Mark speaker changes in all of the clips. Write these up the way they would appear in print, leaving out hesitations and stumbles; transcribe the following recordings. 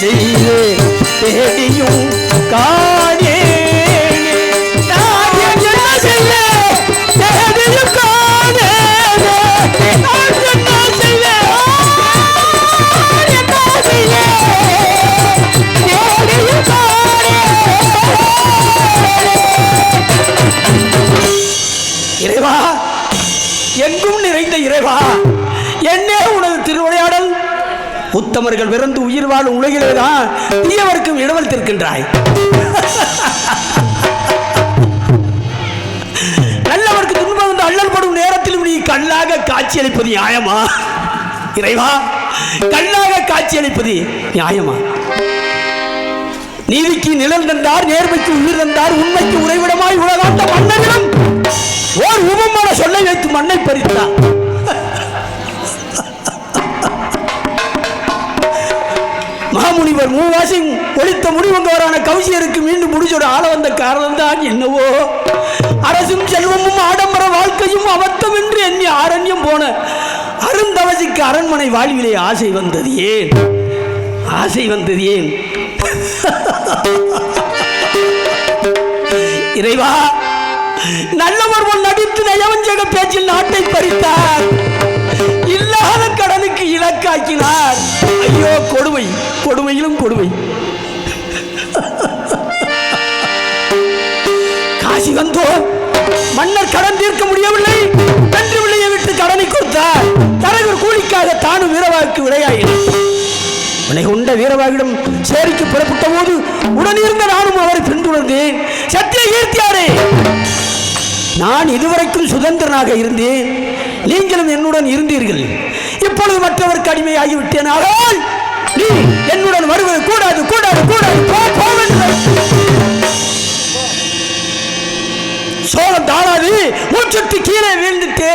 Speaker 1: செய்து தேடியும் காணே இறைவா, எங்கும் நிறைந்த இறைவா, என்னே உனது திருவிளையாடல். உத்தமர்கள் பிறந்து உயிர் வாழும் உலகிலேதான் தீயவர்க்கும் இடமளித்திருக்கின்றாய். நல்லவருக்கு துன்பம் வந்து அல்லல் படும் நேரத்திலும் நீ கல்லாக காட்சியளிப்பது நியாயமா? இறைவா, கல்லாக காட்சியளிப்பது நியாயமா? நீதிக்கு நிழல் தந்தார், நேர்மைக்கு உயிர் தந்தார், உண்மைக்கு உறைவிடமாய் உலகாண்ட மன்னனிடம் ஓர் உபமான சொல்லை வைத்து மண்ணை பறித்தார். மாமுனிவர் மூவாசி ஒழித்த முடிவங்கவரான கௌசியருக்கு மீண்டும் முடிச்சோட ஆள வந்த காரணம் தான் என்னவோ. அரசும் செல்வமும் ஆடம்பர வாழ்க்கையும் அபத்தம் என்று எண்ணி ஆரண்யம் போன அருந்தவசிக்கு அரண்மனை வாழ்விலே ஆசை வந்தது ஏன்? ஆசை வந்தது ஏன்? இறைவா, நல்லவர் முன் நடித்து நயவஞ்சக பேச்சில் நாட்டை பறித்தார். இல்லாத கடனுக்கு இலக்காக்கினார். ஐயோ கொடுமை, கொடுமையிலும் கொடுமை. காசி வந்தோம், மன்னர் கடன் தீர்க்க முடியவில்லை. வென்று விளைய விட்டு கடனை கொடுத்தார். தலைவர் கூலிக்காக தானும் வீரவாக்கு விளையாயினார். விலை கொண்ட வீரவாகிடம் சேரிக்கு புறப்பட்ட போது உடனிருந்த நானும் அவரை பின்தொடர்ந்தேன். சத்திய கீர்த்தியாரே, நான் இதுவரைக்கும் சுதந்திரனாக இருந்தேன், நீங்களும் என்னுடன் இருந்தீர்கள். இப்பொழுது மற்றவருக்கு அடிமையாகிவிட்டேன். ஆனால் நீ என்னுடன் வருவது கூடாது, கூடாது, கூடாது. சோழம் தாழாது, மூச்சுட்டு கீழே வீழ்ந்துட்டு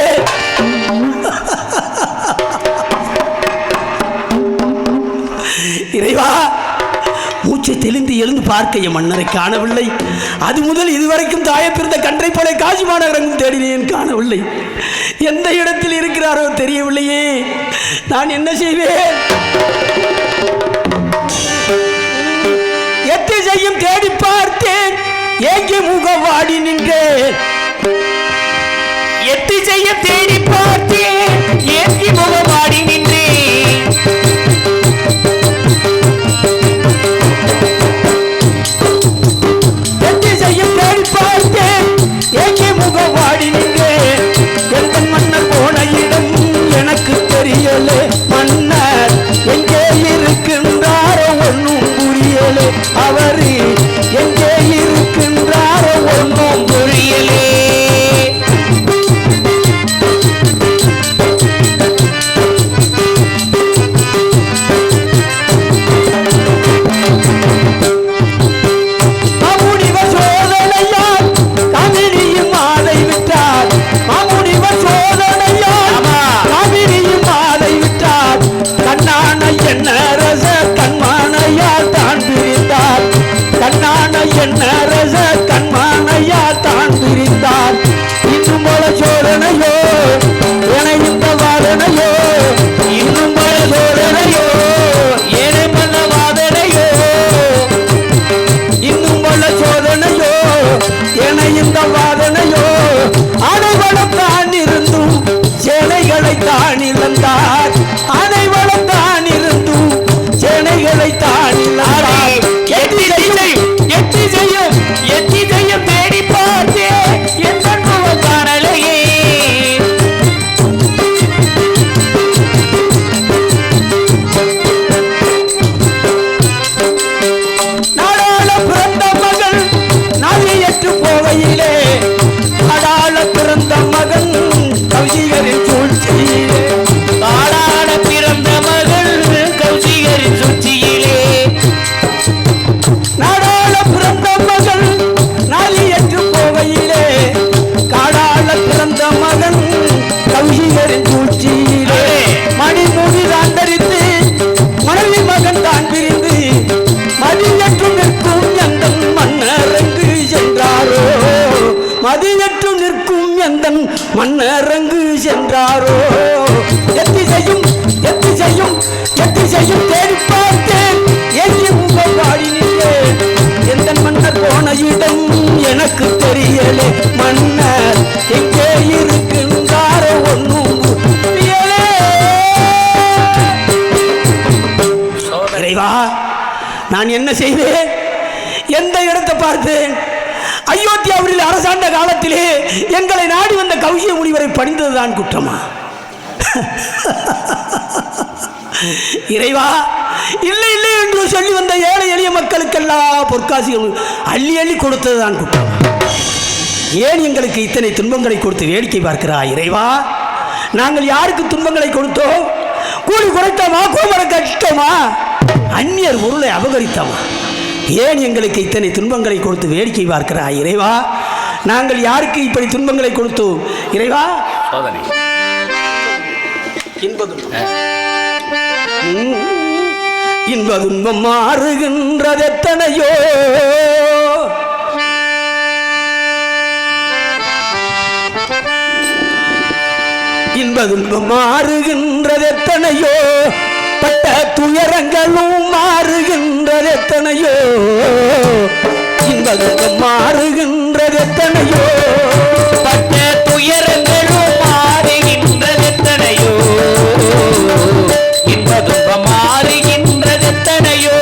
Speaker 1: இறைவா, மூச்சை தெளிந்து எழுந்து பார்க்க என் மன்னரை காணவில்லை. அது முதல் இதுவரைக்கும் தாயை பிறந்த கன்றை போல காசி மாநகரங்கும் தேடினேன், காணவில்லை. எந்த இடத்தில் இருக்கிறாரோ தெரியவில்லையே. நான் என்ன செய்வேன்? எத்திசையும் தேடி பார்த்தேன், ஏங்கி முகவாடி நின்றேன்.
Speaker 2: எத்திசையும் தேடி பார்த்தேன், ஏங்கி முகவாடி நின்றேன்.
Speaker 1: மன்னர் எங்கே இருக்கின்றாரோ ஒன்றும் புரியலே. அவர் எங்கே இருக்கின்றாரோ ஒன்றும் புரியலே. மாமுனிவர் சோதனையால் காவிரியும் மாலை விட்டார். மாமுனிவர் சோதனையால் காவிரியும் மாலை விட்டார். கண்ணான என்ன ரச கண்மானையால் தான் பிரிந்தார். கண்ணான என்ன ரச கண்மானையால் தான் பிரிந்தார். இன்னும் போல சோதனையோ என இந்த வாதனையோ, இன்னும் போல சோதனையோ ஏனை பண்ண வாதனையோ, இன்னும் போல சோதனையோ என இந்த வாதனையோ. அனைவரும் தான் இருந்தும் சேனைகளை தான் இழந்தார். அனைவரும் தான் இருந்தும் சேனைகளை தான் இழந்தார்.
Speaker 2: எத்திசையும் தேடி பார்த்தே என் அனுபவம் காணலையே.
Speaker 1: நாடாள பிறந்த மகள் நாளியற்று போகையிலே, நாடாள பிறந்த மகன் கவிஞரின் சூழ்ச்சியிலே,
Speaker 2: நாடாள பிறந்த மகள் கௌசிகரின் சூழ்ச்சியிலே,
Speaker 1: நாடாள பிறந்த மகள் நாளியற்று போகையிலே, காடாள பிறந்த மகன் கவிஞரின் சூழ்ச்சியிலே, மணிமுடி தான் தரித்து மனைவி மகன் தான் பிரிந்து மதியற்று நிற்கும் எந்த மன்னரங்கு சென்றாரோ. மதியற்று நிற்கும் எந்த மன்னரங்கு சென்றாரோ. எத்திசையும் எத்திசையும் எத்திசையும் தேடி பார்த்தேன், எங்கே புரியலே மன்னர் எங்கே இருக்கின்றாரோ ஒன்னும் புரியலே. இறைவா, நான் என்ன செய்தேன்? எந்த இடத்தை பார்த்தேன்? அயோத்தியாவில் அரசாண்ட காலத்திலே எங்களை நாடி வந்த கௌசிய முனிவரை பணிந்ததுதான் குற்றமா? இறைவா, இல்லை இல்லை என்று சொல்லி வந்த ஏழை எளிய மக்களுக்கெல்லாம் பொற்காசிகள் அள்ளி அள்ளி கொடுத்ததுதான் குற்றம். ஏன் எங்களுக்கு இத்தனை துன்பங்களை கொடுத்து வேடிக்கை பார்க்கிறாய் இறைவா? நாங்கள் யாருக்கு துன்பங்களை கொடுத்தோம்? கூலி குறைத்தோமா? கோமர கட்டோமா? அந்நியர் பொருளை அபகரித்தோமா? ஏன் எங்களுக்கு இத்தனை துன்பங்களை கொடுத்து வேடிக்கை பார்க்கிறாய் இறைவா? நாங்கள் யாருக்கு இப்படி துன்பங்களை கொடுத்தோம் இறைவா? இன்ப துன்பம் மாறுகின்றது எத்தனையோ, இன்ப துன்பம் மாறுகின்றது எத்தனையோ, பட்ட துயரங்களும் மாறுகின்றது எத்தனையோ, இன்ப துன்பம் மாறுகின்றது எத்தனையோ,
Speaker 2: பட்ட துயரங்களும் மாறுகின்றது எத்தனையோ, இன்ப துன்பம் மாறுகின்றது எத்தனையோ.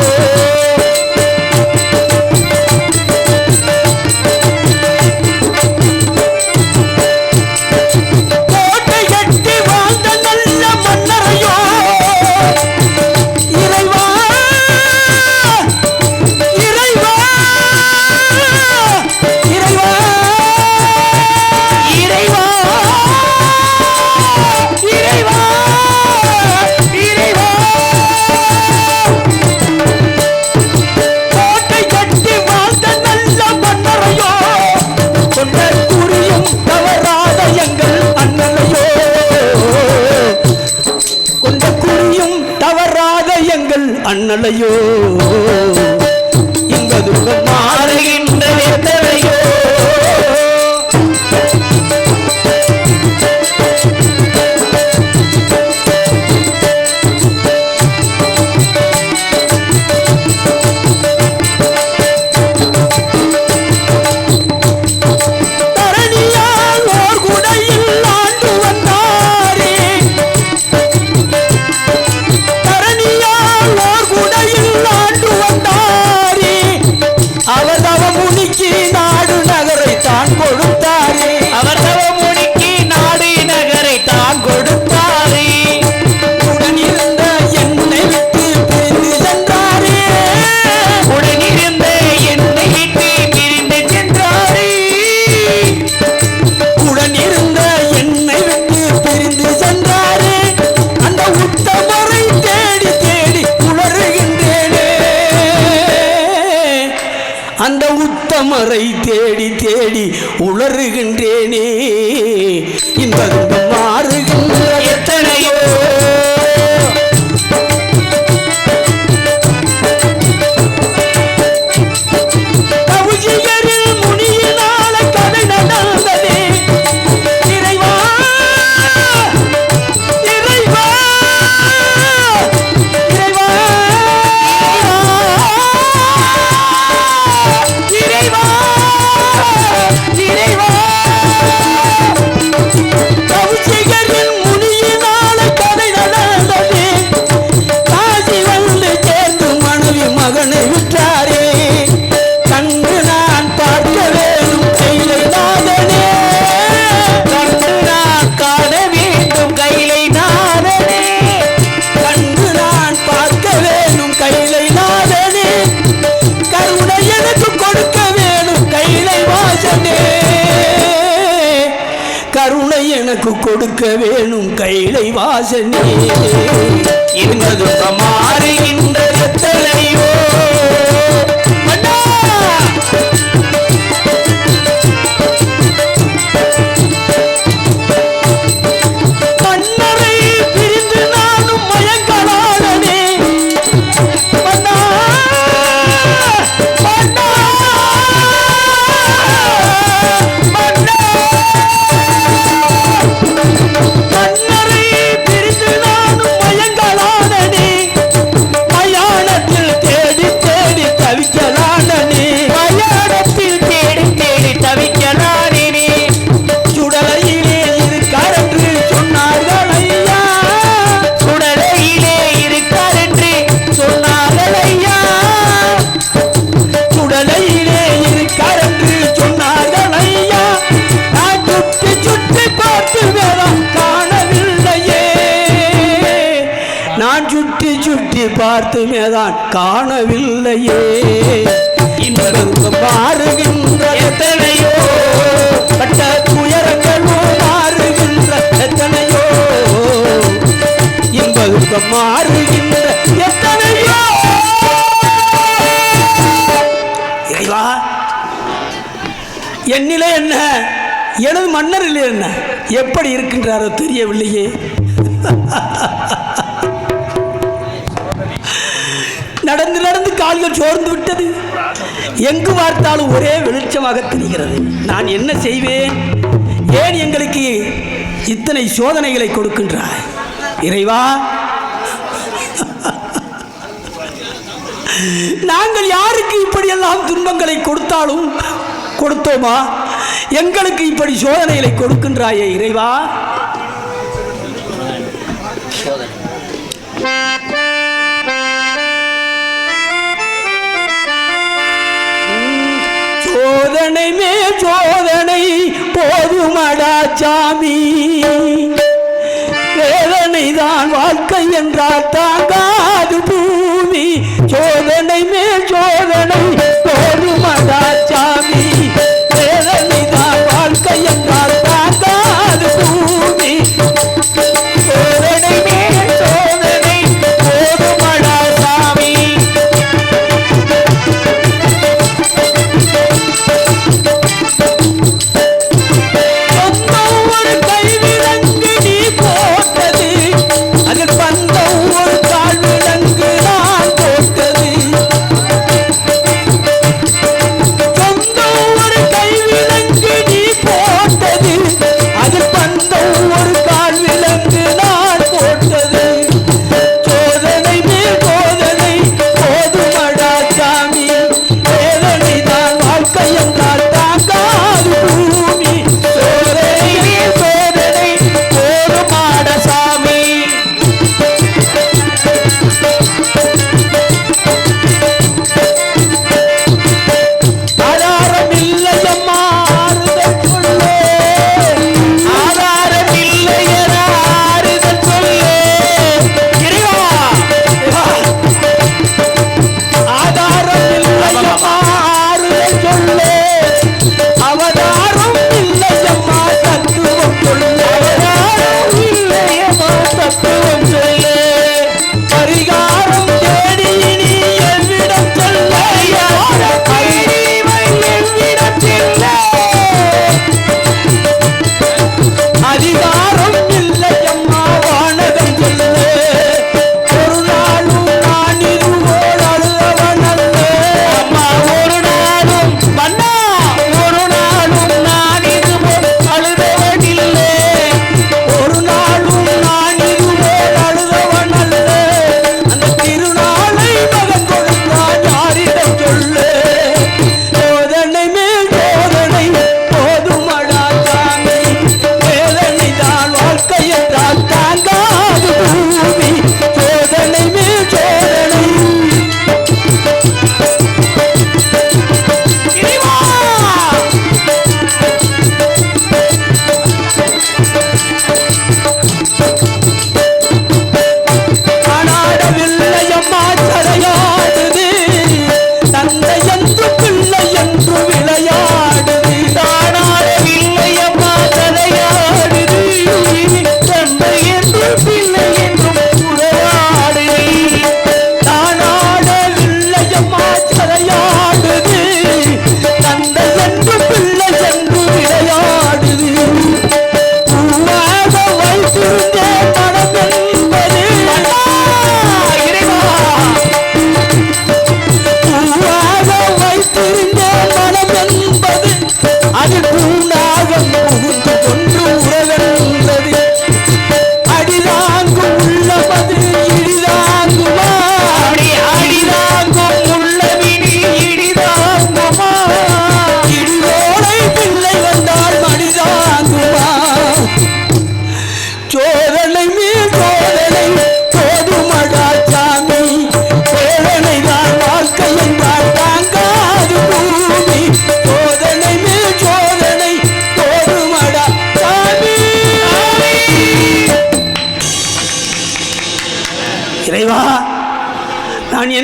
Speaker 1: அண்ணலையோ இன்ப துன்பம்
Speaker 2: மாறுகின்றது எத்தனையோ.
Speaker 1: அந்த உத்தமரை தேடி தேடி உளறுகின்றேனே, இன்ப துன்பம் மாறுகின்ற எத்தனையோ. கவுசியரில் முனியினால கதை நடந்ததே இறைவா, இறைவா, இறைவா, இறைவா, இறைவா. கவுசியரில் முனியினால கதை நடந்ததே, காசி வந்து சேர்ந்து மனைவி மகனை விட்டாரே, கண்டு நான் பார்க்க வேணும் கைலை நாதனே,
Speaker 2: கண்டு நான் காண வேண்டும் கைலை நாதனே,
Speaker 1: கண்டு நான் பார்க்க வேணும் கைலை நாதனே, கருணை எனக்கு கொடுக்க வேணும் கைலை வாசனே, கருணை எனக்கு கொடுக்க வேணும் கைலை வாசனே,
Speaker 2: இன்ப துன்பம் மாறுகின்றது எத்தனையோ. மன்னா
Speaker 1: மன்னரை பிரிந்து நானும் மயங்கலானே, மன்னா, மன்னா, மன்னா. மன்னரை பிரிந்து நானும் மயங்கலானே, மயா பார்த்துமேதான் காணவில்லையே. இன்பம் மாறுகின்ற எத்தனையோ கட்ட துயரங்களோ மாறுகின்ற எத்தனையோ இன்பம் மாறுகின்ற எத்தனையோ. இறைவா, என்னிலே என்ன, எனது மன்னரிலே என்ன, எப்படி இருக்கின்றாரோ தெரியவில்லையே. நடந்து நடந்து கால்கள் சோர்ந்து விட்டது. எங்கு பார்த்தாலும் ஒரே வெளிச்சமாக தெரிகிறது. நான் என்ன செய்வேன்? ஏன் எங்களுக்கு இத்தனை சோதனைகளை கொடுக்கின்றாய் இறைவா? நாங்கள் யாருக்கு இப்படியெல்லாம் துன்பங்களை கொடுத்தாலும் கொடுத்தோமா? எங்களுக்கு இப்படி சோதனைகளை கொடுக்கின்றாயே இறைவா. சோதனை மே சோதனை போதுமடா சாமி, வேதனை தான் வாழ்க்கை என்றால் தாங்காது பூமி. சோதனை மே சோதனை போதுமடா சாமி, வேதனை தான் வாழ்க்கை என்றால் தாங்காது பூமி. சோதனை மே சோதனை போதுமடா சாமி. கைவிலங்கு நீ போட்டது, அதில் பந்தம் ஒரு கால் விலங்கு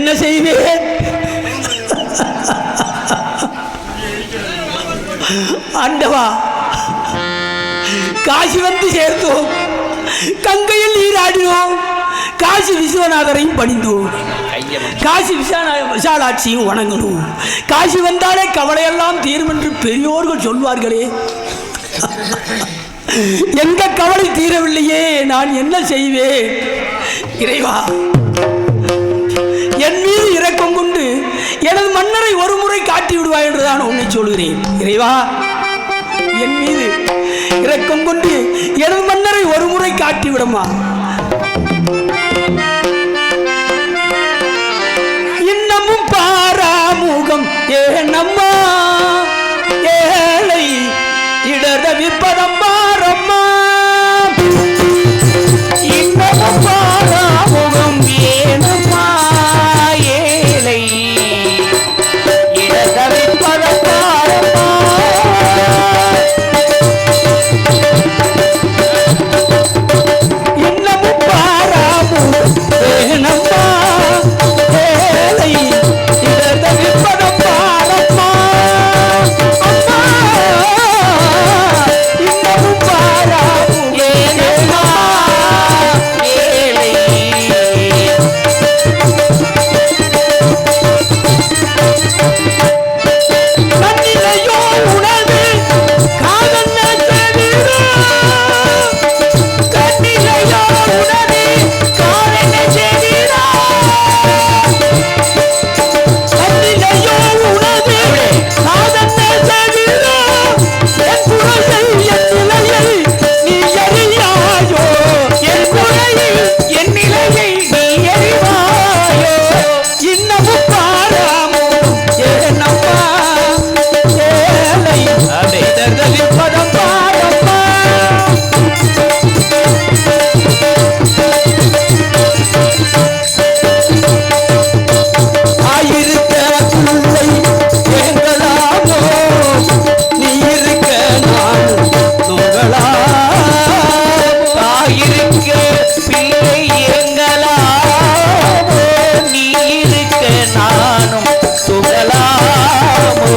Speaker 1: என்ன செய்வேன்? ஆண்டவா, காசி வந்து சேர்த்தோம், கங்கையில் நீராடினோம், காசி விஸ்வநாதரையும் பணிந்தோம், காசி விசாலாட்சியும் வணங்கணும். காசி வந்தாலே கவலையெல்லாம் தீரும் என்று பெரியோர்கள் சொல்வார்களே, எங்க கவலை தீரவில்லையே, நான் என்ன செய்வேன்? இறைவா, என் மீது இரக்கம் கொண்டு எனது மன்னரை ஒரு முறை காட்டி விடுவாய் என்றுதான் உன்னை சொல்கிறேன். இறைவா, என் மீது இரக்கம் கொண்டு எனது மன்னரை ஒரு முறை காட்டி விடமா. இன்னமும் பாராமுகம் ஏனம்மா, ஏழை இடத விற்பதம் பாரம்மா.
Speaker 2: இன்னமும் பாராமுகம் ஏனம்மா, ஏழை இடத விற்பதம் பாரம்மா.
Speaker 1: இன்னமும் பாராமுகம் ஏனம்மா, ஏழை இடத விற்பதம் பாரம்மா. அம்மா, இன்னமும் பாராமுகம்
Speaker 2: ஏனம்மா, ஏழை
Speaker 1: நன்னிலையோ உணவு காதல் தவிர,
Speaker 2: கண்ணிலையோ உணவே காரண செவிரா.
Speaker 1: நன்னிலையோ உணவு காதல் தவிர, என் குரலை என் நிலையை நீ அறியாயோ,
Speaker 2: என் குறையில் என் நிலையை நீ அறிவாயோ.
Speaker 1: இன்னமும் பாராமோ ஏனம்மா, ஏழை இடர்தவிப்பதம் பாரம்மா. ஆயிருக்க பிள்ளை எங்களாமோ, நீ இருக்க நான் உங்களாமோ.
Speaker 2: ஆயிருக்க பிள்ளை எங்களாமோ, நீ இருக்க நானும் சுகலாமோ.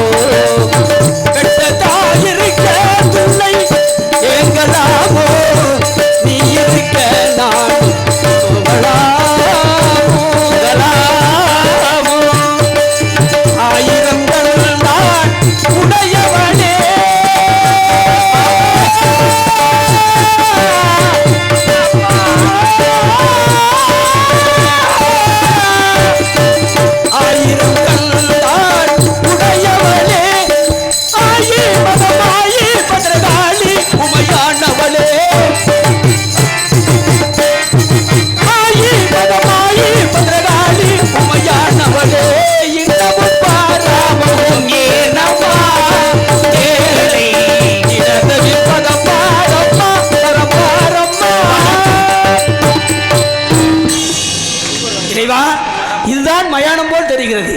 Speaker 1: பெற்றதாயிருக்க பிள்ளை எங்களாமோ, நீ இருக்க நான் உங்களாமோ.
Speaker 2: சுகலாமோ.
Speaker 1: ஆயிரங்கள் நான் உடையவனே, ஆயிரங்கள் நான் உடையவனே, ஆயி மதமாயி பத்ரகாளி உமையானவளே, ஆயி மதமாயி பத்ரகாளி உமையானவளே. இன்னமும் பாராமவும்
Speaker 2: ஏனம்மா, ஏழை
Speaker 1: இடதவிப்பதம் பாரம்மா, பரபாரம்மா. இறைவா, இதுதான் மயானம் போல் தெரிகிறது,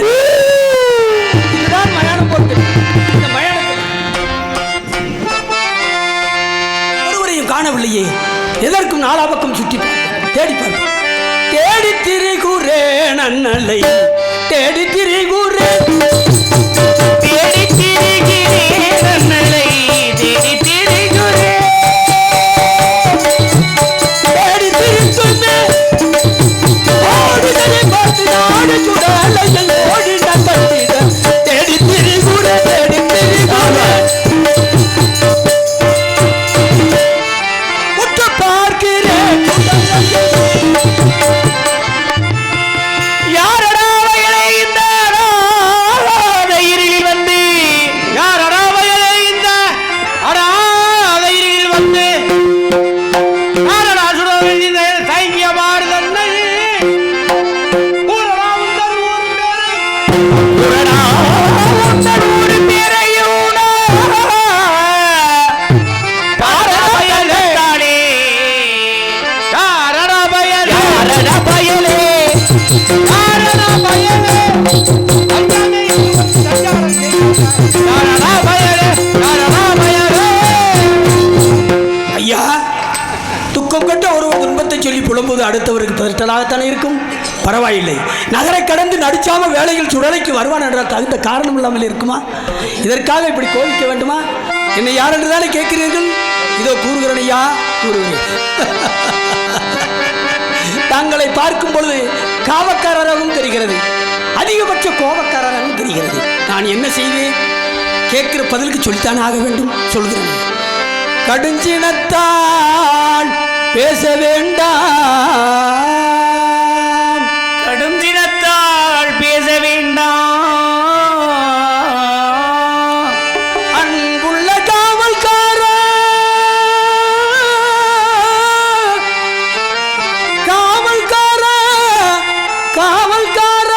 Speaker 1: இதுதான் மயானம் போல் தெரிகிறது. இந்த மயானத்தில் ஒருவரையும் காணவில்லையே, எதற்கும் நாலாபக்கம் சுற்றி தேடி பார்ப்பேன். தேடி திரிகுரே நன்னலை, தேடி திரிகுரே,
Speaker 2: தேடி திரிகிறேன் நன்னலை, தேடி திரிகிறேன்.
Speaker 1: தேடி திரித்துமே ஓடுதலை பார்த்து நாடு சுடலையில் ஓடிட கட்டிட. தேடி திரிகுரே, தேடி திரிகுரே, உற்று பார்க்கிறேன்
Speaker 2: யாரடா வயலை இந்த
Speaker 1: அடுத்தவருக்கு பதட்டலாகத்தானே இருக்கும். பரவாயில்லை, நகரை கடந்து நடிச்சாம வேலையில் சுடலைக்கு வருவான் என்றால் தகுந்த காரணம் இல்லாமல் இருக்குமா? இதற்காக இப்படி கோபிக்க வேண்டுமா? என்னை யார் என்று தானே கேட்கிறீர்கள். இதோ கூறுகிறேன் ஐயா, கூறுகிறேன். தாங்களை பார்க்கும் பொழுது காவக்காரராகவும் தெரிகிறது, அதிகபட்ச கோபக்காரராகவும் தெரிகிறது. நான் என்ன செய்வேன்? கேட்கிற பதிலுக்கு சொல்லித்தானே ஆக வேண்டும். சொல்கிறேன். கடுஞ்சினத்தால் பேச வேண்டாம்,
Speaker 2: கடுஞ்சினத்தால் பேச வேண்டாம்.
Speaker 1: அன்புள்ள காவல்கார காவல்கார காவல்கார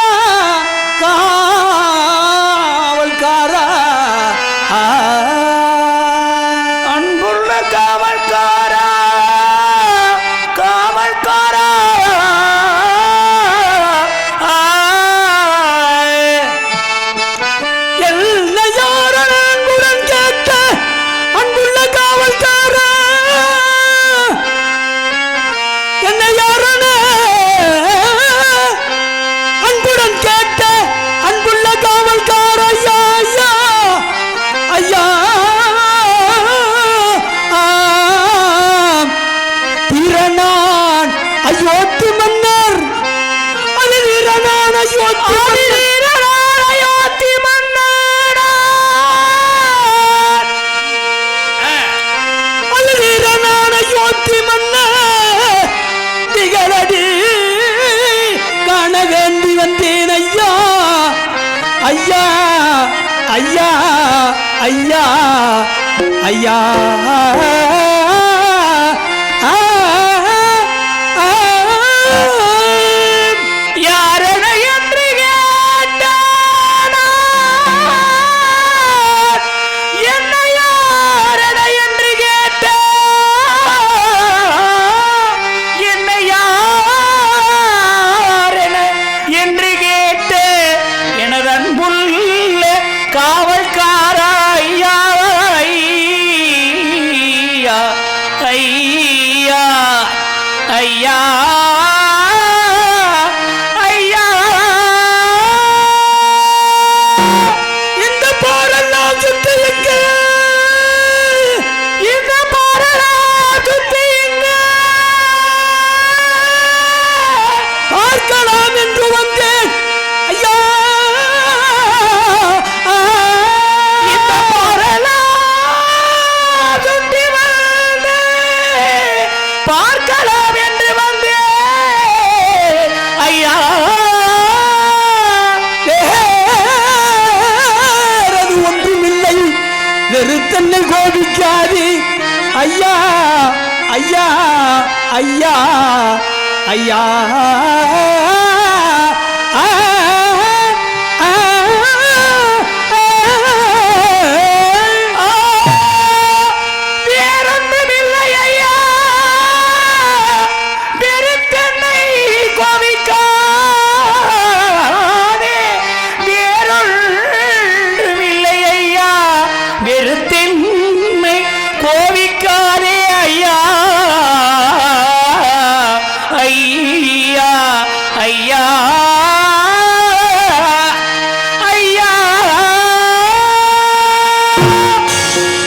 Speaker 1: காவல்கார
Speaker 2: அன்புள்ள காவல்காரா, காவல்காரா.
Speaker 1: என்னை யாரன் அன்புடன் கேட்ட அன்புள்ள காவல்கார, என்னை யாரன் அன்புடன் கேட்ட அன்புள்ள காவல்கார. ஐயா ஐயா ஐயா, திறனான் அயோத்தி மன்னர், அது திறனான் அயோத்தி மன்னர், அது திறனான் அயோத்தி மன்னர் திகழடி காண வேண்டி வந்தேன். ஐயா ஐயா ஐயா ஐயா ஐயா.
Speaker 2: யாரனை என்று கேட்டானா, என்னை யாரனை என்று கேட்டா, என்னை யாரென என்று கேட்ட எனது அன்புள்ள காவல்காரா. ஐயா ஐயா ஐயா ஐயா.
Speaker 1: இந்த பாரெல்லாம் சுத்தி எங்க,
Speaker 2: இந்த பாரெல்லாம் சுத்தி எங்க
Speaker 1: பார்க்கலாம் என்று வந்தேன். ஐயா
Speaker 2: இந்த பாரெல்லாம் சுத்தி வந்து பார்க்கலாம் என்று வந்தேன். ஐயா
Speaker 1: வேறது ஒன்றுமில்லை, வெறுத்தன்னை கோபிக்காது. ஐயா ஐயா ஐயா ஐயா.
Speaker 2: வேறொன்றுமில்லை ஐயா, வெறுத்தன்னை கோபிக்காதே. வேறொன்றுமில்லை ஐயா, வெறுத்தன்னை கோபிக்காதே. ஐயா ஐயா ஐயா ஐயா.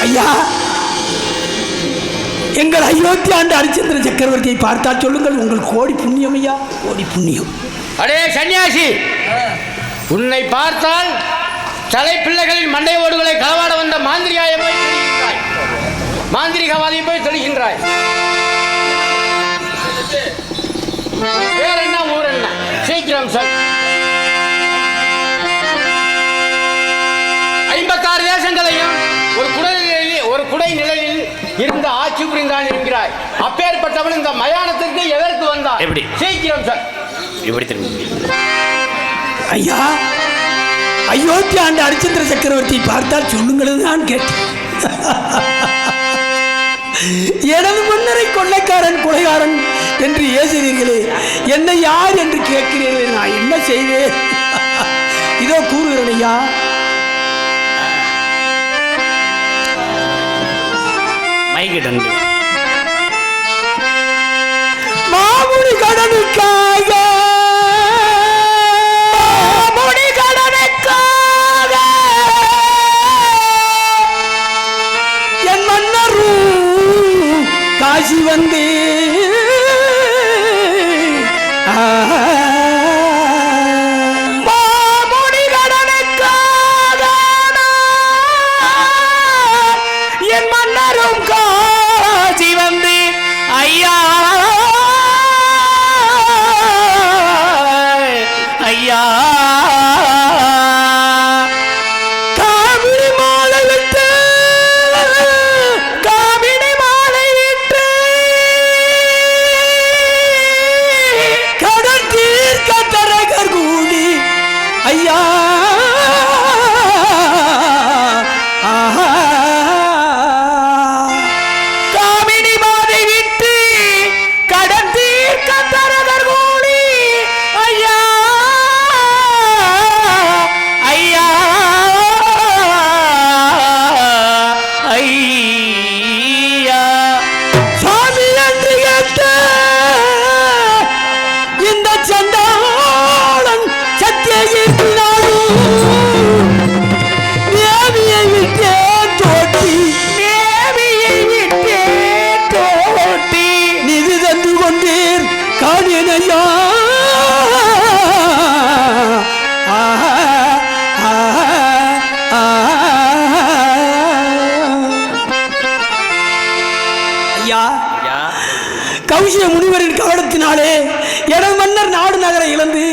Speaker 1: ஐயா, எங்கள் அயோத்தி ஆண்டு ஹரிச்சந்திர சக்கரவர்த்தியை பார்த்தால் சொல்லுங்கள். உங்கள் கோடி புண்ணியம் ஐயா, கோடி புண்ணியம்.
Speaker 3: அடே சன்னியாசி, உன்னை பார்த்தால் தலை பிள்ளைகளின் மண்டை ஓடுகளை களவாட வந்த மாந்திரிகாயை போய் தொழுகின்றாய், மாந்திரிகவாதியை போய் தொழுகின்றாய். வேற என்ன ஊர் என்ன? சீக்கிரம் சொல். 56 தேசங்களையும் ஒரு குடை நிலையில் இருந்து ஆட்சி புரிந்தான் என்கிறாய். அப்பேற்பட்டவன் இந்த மயானத்திற்கு எதற்கு வந்தான்? எப்படி? சீக்கிரம் சொல். எப்படி திரும்பி?
Speaker 1: ஐயா, அயோத்தி ஆண்டு ஹரிச்சந்திர சக்கரவர்த்தியை பார்த்தால் சொல்லுங்கள் நான் கேட்டேன். எனது முன்னரை கொள்ளைக்காரன் கொலைகாரன் என்று ஏசுகிறீர்களே, என்னை யார் என்று கேட்கிறீர்கள். நான் என்ன செய்வேன்? இதோ கூறுகிறேன் ஐயா. மாமுனி கடனுக்காக என் மன்னரும் காசி வந்து
Speaker 2: என் மன்னரும் காசி வந்து ஐயா ஐயா
Speaker 1: காவிரி மாலை விட்டு கடல் தீர்க்க தரகர் கூடி ஐயா கௌசிய முனிவரின் கவனத்தினாலே எனது மன்னர் நாடு நகரை இழந்து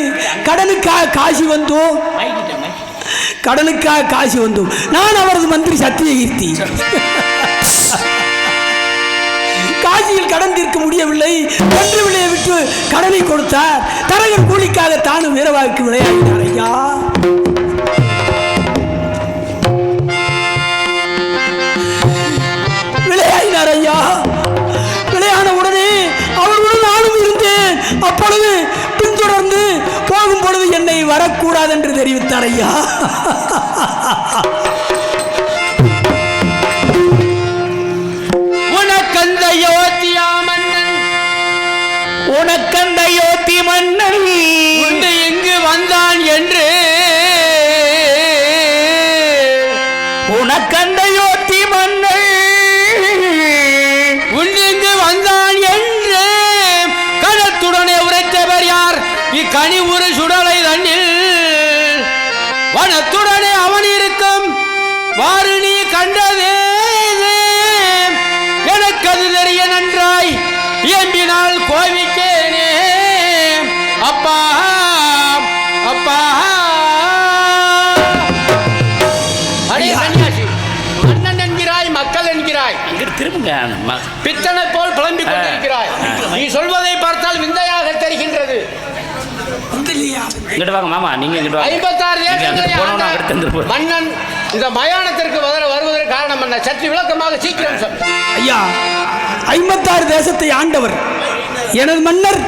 Speaker 1: கடனுக்காக காசி வந்தோம். கடனுக்காக காசி வந்தோம். நான் அவரது மந்திரி சத்தியகீர்த்தி. காசியில் கடன் தீர்க்க முடியவில்லை. ஒன்று விளைய விட்டு கடனை கொடுத்தார். தரகர் கூலிக்காக தானும் வீரவாக்கு விளையாடினார். ஐயா விளையாடினார். ஐயா விளையாட உடனே அவர்களுடன் நானும் இருந்தேன். அப்பொழுது பின்தொடர்ந்து போகும் பொழுது என்னை வரக்கூடாது என்று தெரிவித்தார். ஐயா
Speaker 3: உனக்கந்த யோத்தியா மன்னன்
Speaker 2: உனக்கந்த யோத்தி மன்னன்
Speaker 3: உண்டு இங்கு வந்தான் என்று
Speaker 2: உனக்கந்த யோத்தி மன்னன்
Speaker 3: உண்டு இங்கு வந்தான் என்று கனத்துடனே உரைத்தவர் யார்? இக்கனி ஒரு சுடலை தண்ணில் வனத்துடனே அவன் இருக்கும் வாறு நீ கண்டதே எனக்கு அது தெரிய நன்றாய் இயம்பினால் கோவிக்கேனே அப்பா அப்பா. அடே சன்னியாசி, மன்னன் என்கிறாய், மக்கள் என்கிறாய்,
Speaker 2: திரும்புங்க.
Speaker 3: பித்தனை போல் புலம்பிக் கொண்டிருக்கிறாய். நீ சொல்வதை பார்த்தால் விந்தையாக தெரிகின்றது.
Speaker 2: இங்கிட்டு வாங்க மாமா, நீங்க இங்கிட்டு வாங்க.
Speaker 3: 56 தேசங்களை மன்னன் இந்த மயானத்திற்கு வருவதற்கு காரணம் என்ன? சற்று விளக்கமாக சீக்கிரம் சொல்.
Speaker 1: ஐயா 56 தேசத்தை ஆண்டவர் எனது மன்னர்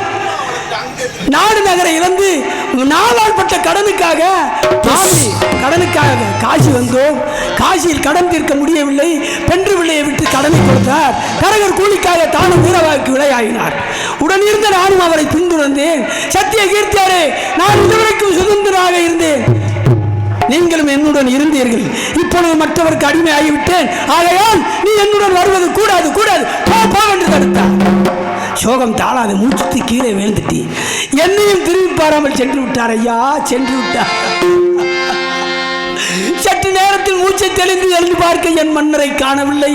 Speaker 1: நாடு நகரை இழந்து நாளாற்பட்ட கடனுக்காக காசி வந்தோம். காசியில் கடன் தீர்க்க முடியவில்லை. பென்று பிள்ளையை விட்டு கடனை கொடுத்தார். தரகர் கூலிக்காக தானும் வீரவாக்கு விளையாடினார். உடன் இருந்த நானும் அவரை பின்தொடர்ந்தேன். சத்திய கீர்த்தியாரே, நான் இதுவரைக்கும் சுதந்திரமாக இருந்தேன். நீங்களும் என்னுடன் இருந்தீர்கள். இப்பொழுது மற்றவருக்கு அடிமை ஆகிவிட்டேன். ஆகையால் நீ என்னுடன் வருவது கூடாது கூடாது போ என்று தடுத்தார். சோகம் தாளாது மூச்சுத்து கீழே வீழ்ந்துட்டி என்னையும் திரும்பி பாராமல் சென்று விட்டார். ஐயா சென்று விட்டார். சற்று நேரத்தில் மூச்சை தெளிந்து எழுந்து பார்க்க என் மன்னரை காணவில்லை.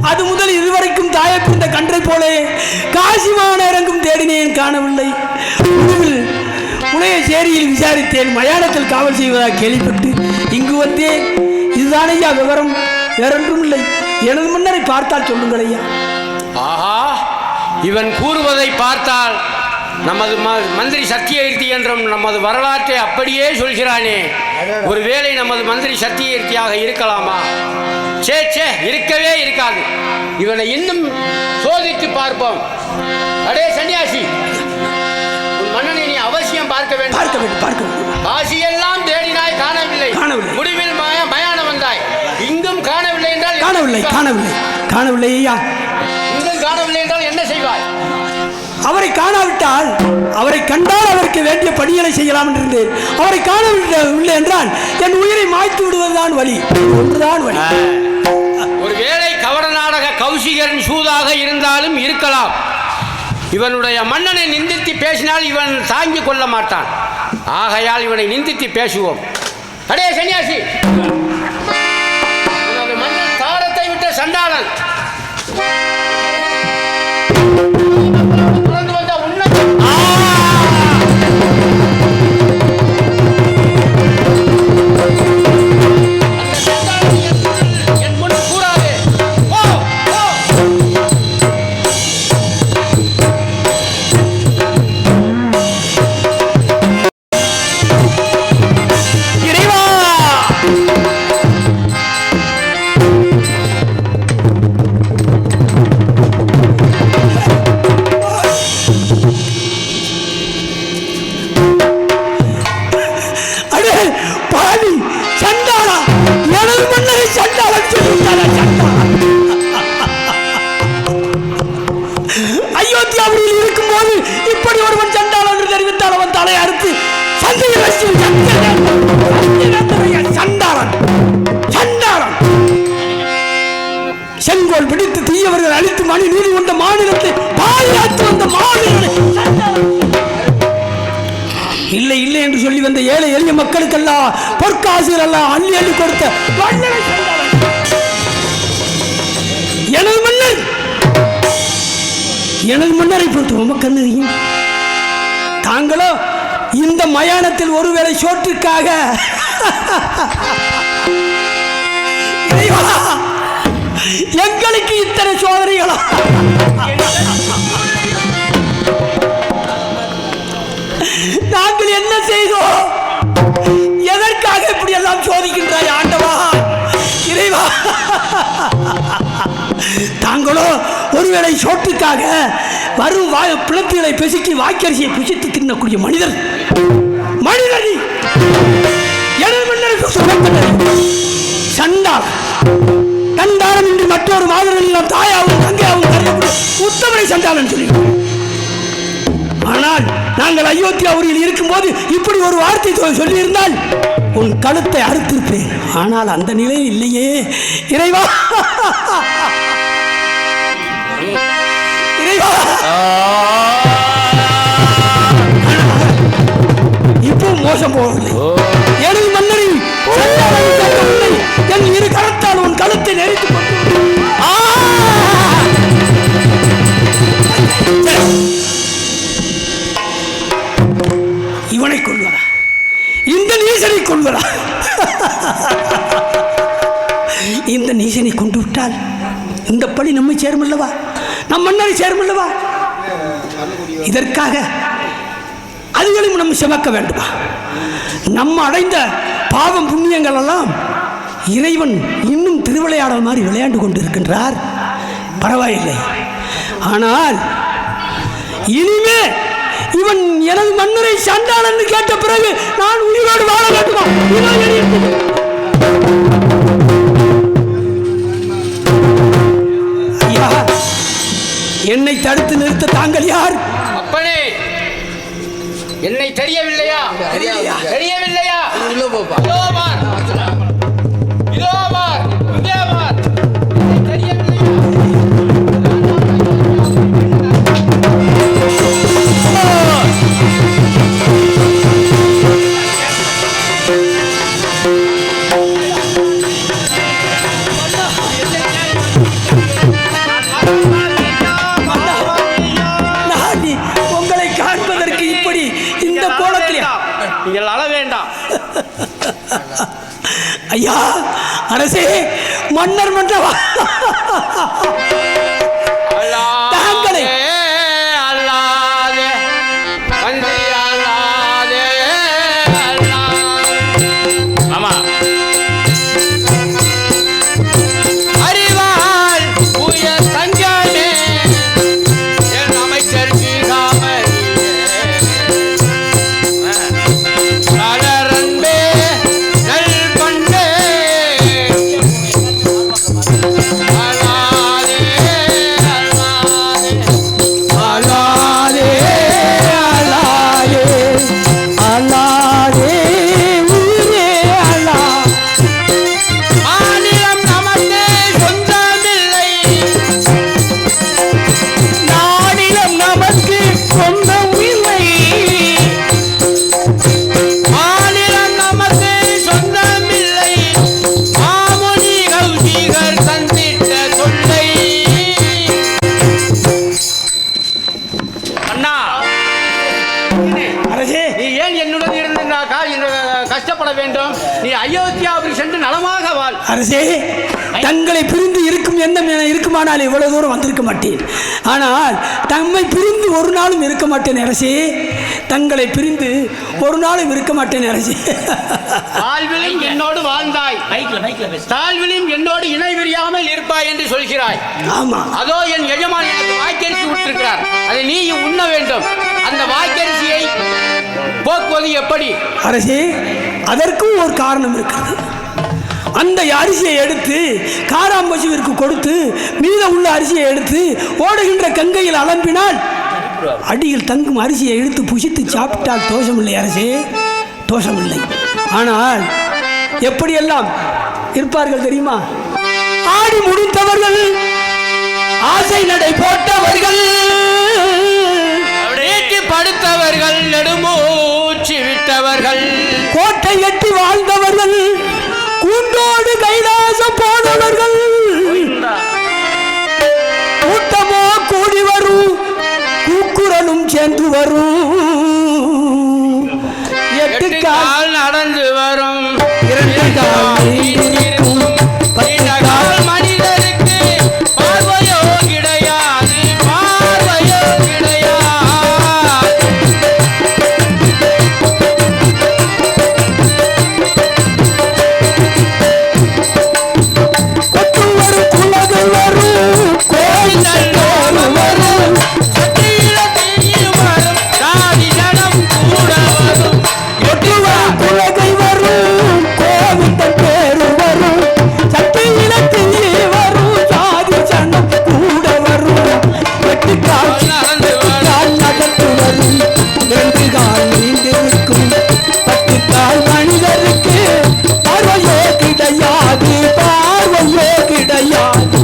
Speaker 1: அது முதல் இதுவரைக்கும் தாயப்பிருந்த கன்றை போலே காசி மாநேரங்கும் தேடினேன், காணவில்லை. முடிவில் புனைய சேரியில் விசாரித்தேன். மயானத்தில் காவல் செய்வதாக கேள்விப்பட்டு இங்கு வந்தேன். இதுதான் ஐயா விவரம், வேறொன்றும் இல்லை. எனது மன்னரை பார்த்தால் சொல்லுங்கள் ஐயா.
Speaker 3: ஆஹா, இவன் கூறுவதை பார்த்தால் நமது மந்திரி சத்தியகீர்த்தி என்றும் நமது வரலாற்றை அப்படியே சொல்கிறானே. ஒருவேளை நமது மந்திரி சத்தியகீர்த்தியாக இருக்கலாமா? சே இருக்கவே இருக்காது. இவனை இன்னும் சோதித்து பார்ப்போம். அடே சன்னியாசி, உன் மன்னனை நீ அவசியம் பார்க்க வேண்டும். காசியெல்லாம் தேடினாய், காணவில்லை. முடிவில் மயானம் வந்தாய். இங்கும் காணவில்லை என்றால்
Speaker 1: காணவில்லை ஐயா.
Speaker 3: இங்கும் காணவில்லை என்றால் என்ன செய்வாய்?
Speaker 1: அவரை காணாவிட்டால், அவரை கண்டால் அவருக்கு வேண்டிய பணிகளை செய்யலாம் என்றிருந்தேன். அவரை காணவில்லை என்றால் என் உயிரை மாய்த்து விடுவதுதான் வழி, ஒன்றுதான் வழி.
Speaker 3: ஒருவேளை கவட நாடக கௌசிகரின் சூதாக இருந்தாலும் இருக்கலாம். இவனுடைய மன்னனை நிந்தித்து பேசினால் இவன் தாங்கிக் கொள்ள மாட்டான். ஆகையால் இவனை நிந்தித்து பேசுவோம். அடே சன்னியாசி, மன்னன் தாரத்தை விட்ட சண்டாளன்
Speaker 1: அயோத்தியாவில் இருக்கும்போது இப்படி ஒருவன் சண்டாளன் என்று தெரிவித்தால் அவன் தலை அறுத்து சண்டாளன் சண்டாளன் செங்கோல் பிடித்து தீயவர்கள் அழித்து மணி நீதி கொண்ட மாநிலத்தை பாதுகாத்து வந்த மாநில இல்லை இல்லை என்று சொல்லி வந்த ஏழை எளிய மக்களுக்கெல்லாம் பொற்காசுகள் எல்லாம் அள்ளி அள்ளி கொடுத்த எனது மன்னர், எனது மன்னரை பொறுத்து உமக்கண்ணறியும். தாங்களோ இந்த மயானத்தில் ஒருவேளை சோற்றுக்காக எங்களுக்கு இத்தனை சோதனைகளா? நாங்கள் என்ன செய்தோம்? எதற்காக இப்படி எல்லாம் சோதிக்கின்றாய் ஆண்டவா? இறைவா, தாங்களோ ஒருவேளை சோற்றுக்காக வரும் பிளப்புகளை பெசுக்கி வாய்க்கரிசியை புசித்து தின்னக்கூடிய மனிதர். மனிதனி எனது மன்னருக்கு சண்டால் கண்டாரம் இன்றி மற்றொரு மாதவர்கள் தாயாவும் தங்கையாவும் கருதக்கூடிய உத்தமனை சண்டாளன் சொல்லியிருக்கிறோம். ஆனால் நாங்கள் அயோத்தியாவில் இருக்கும்போது இப்படி ஒரு வார்த்தை சொல்லியிருந்தால் உன் கழுத்தை அறுத்திருப்பேன். ஆனால் அந்த நிலை இல்லையே இறைவா. இறைவா, இப்போ மோசம் போகவில்லை. எனது மன்னரின் என் இரு கரத்தால் உன் கழுத்தை நெறித்துக் கொண்டு இவனை கொள்வதா? இந்த நீசனை கொள்வதா? இந்த நீசனை கொண்டு விட்டால் இந்த பழி நம்மை சேருமல்லவா? நம் மன்னரை சேருமல்லவா? இதற்காக அதுகளையும் நம்ம சுமக்க வேண்டுமா? நம்ம அடைந்த பாவம் புண்ணியங்கள் எல்லாம் இறைவன் இன்னும் திருவிளையாடல் மாதிரி விளையாண்டு கொண்டு இருக்கின்றார். பரவாயில்லை. ஆனால் இனிமே இவன் எனது மன்னரை சண்டாளன் என்று கேட்ட பிறகு நான் உயிரோடு வாழ வேண்டுமா? ஐயா, என்னை தடுத்து நிறுத்த தாங்கள் யார்?
Speaker 3: அப்பனே, என்னை தெரியவில்லையா? தெரியவில்லையா?
Speaker 1: உங்களை காண்பதற்கு இப்படி இந்த கோலத்தில்
Speaker 3: நீங்கள் அழ வேண்டாம்.
Speaker 1: ஐயா அரசே, மன்னர் மன்றவா, தாங்களே
Speaker 3: கஷ்டப்பட வேண்டும். நீ அயோத்தியாவுக்கு சென்று நலமாக வாழ்.
Speaker 1: அரசே, தங்களை பிரிந்து இருக்கும் எண்ணம் என இருக்குமானால் இவ்வளவு தூரம் வந்திருக்க மாட்டேன். ஆனால் தம்மை பிரிந்து ஒரு நாளும் இருக்க மாட்டேன் அரசே. தங்களை பிரிந்து ஒரு நாளும் இருக்க மாட்டேன் அரசே.
Speaker 3: தாழ்விலும் என்னோடு வாழ்ந்தாய், தாழ்விலும் என்னோடு இணை பிரியாமல் இருப்பாய் என்று சொல்கிறாய்.
Speaker 1: ஆமா,
Speaker 3: அதோ என் எஜமான் எனக்கு வாய்க்கரிசி விட்டிருக்கிறார். அதை நீ உண்ண வேண்டும். அந்த வாய்க்கரிசியை போக்குவது எப்படி
Speaker 1: அரசே? அதற்கும் ஒரு காரணம் இருக்கிறது. அந்த அரிசியை எடுத்து காராம்பசுவிற்கு கொடுத்து மீத உள்ள அரிசியை எடுத்து ஓடுகின்ற கங்கையில் அலம்பினால் அடியில் தங்கும் அரிசியை எடுத்து புசித்து சாப்பிட்டால் தோஷமில்லை அரசே, தோஷமில்லை. ஆனால் எப்படியெல்லாம் இருப்பார்கள் தெரியுமா? ஆடி முடித்தவர்கள், ஆசை நடை போட்டவர்கள்,
Speaker 3: படுத்தவர்கள், நெடுமூச்சு விட்டவர்கள்,
Speaker 1: கோட்டை கட்டி வாழ்ந்தவர்கள், கூண்டோடு கைலாசம் போனவர்கள், கூட்டமோ கூடி வரும், கூக்குரலும் சென்று வரும், எட்டு கால்
Speaker 3: நடந்து வரும்,
Speaker 1: இரண்டு கால்
Speaker 3: மனிதருக்கு பார்வையோ கிடையாது, பார்வையோ கிடையாது.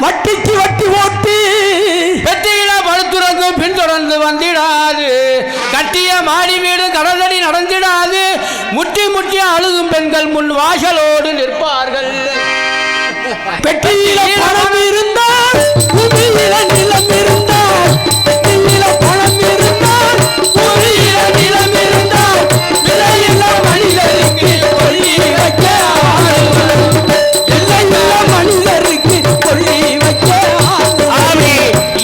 Speaker 1: வட்டிக்கு வட்டி ஓட்டு
Speaker 3: வெற்றியில படுத்துறங்கும் பின்தொடர்ந்து வந்திடாது, கட்டிய மாடி வீடு கடலடி நடந்திடாது, முட்டி முட்டி அழுகும் பெண்கள் முன் வாசலோடு நிற்பார்கள்.
Speaker 1: பெட்டியில பணம் இருந்தால், பூமியில நிலம் இருந்தால், பெட்டியில பணம் இருந்தால், பூமியில நிலம் இருந்தால், விலையில்ல மனிதருக்கு கொள்ளி வைக்க எல்லையில்ல மனிதருக்கு கொள்ளி வைக்க ஆமே.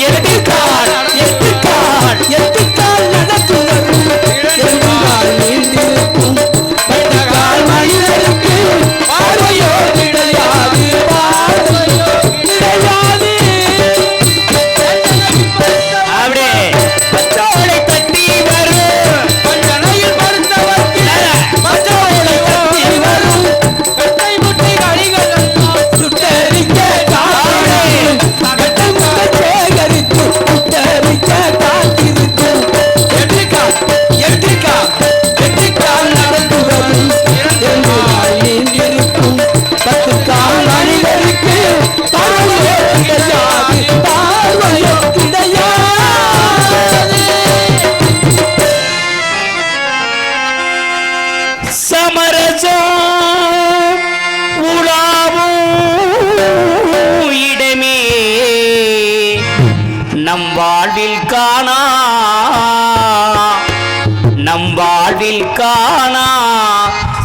Speaker 1: எட்டுக்கால் எட்டுக்கால் எட்டுக்கால் நடத்துவரும், எட்டுக்கால் நீண்டிருக்கும் எட்டுக்கால் மனிதருக்கு பார்வையோ கிடையாது, பார்வையோ கிடையாது.
Speaker 2: அப்படியே பச்சோலை தட்டி வரும்,
Speaker 3: பஞ்சனையில் படுத்தவர்க்கு
Speaker 1: பச்சோலை தட்டி வரும்,
Speaker 3: கட்டை முட்டி கடிகள்
Speaker 1: சுட்டரிக்க காத்திருக்கும், கட்டமுக சேகரித்து சுட்டரிக்க காத்திருக்கும். எட்டுக்கால் எட்டுக்கால் எட்டுக்கால் நடந்து வரும், இரண்டு கால் நீண்டிருக்கும் பத்துக்கால் மனிதருக்கு பார்வையோ கிடையாது, பார்வையோ கிடையாது.
Speaker 2: சமரசம் உலாவும் இடமே நம் வாழ்வில் காணா, நம் வாழ்வில் காணா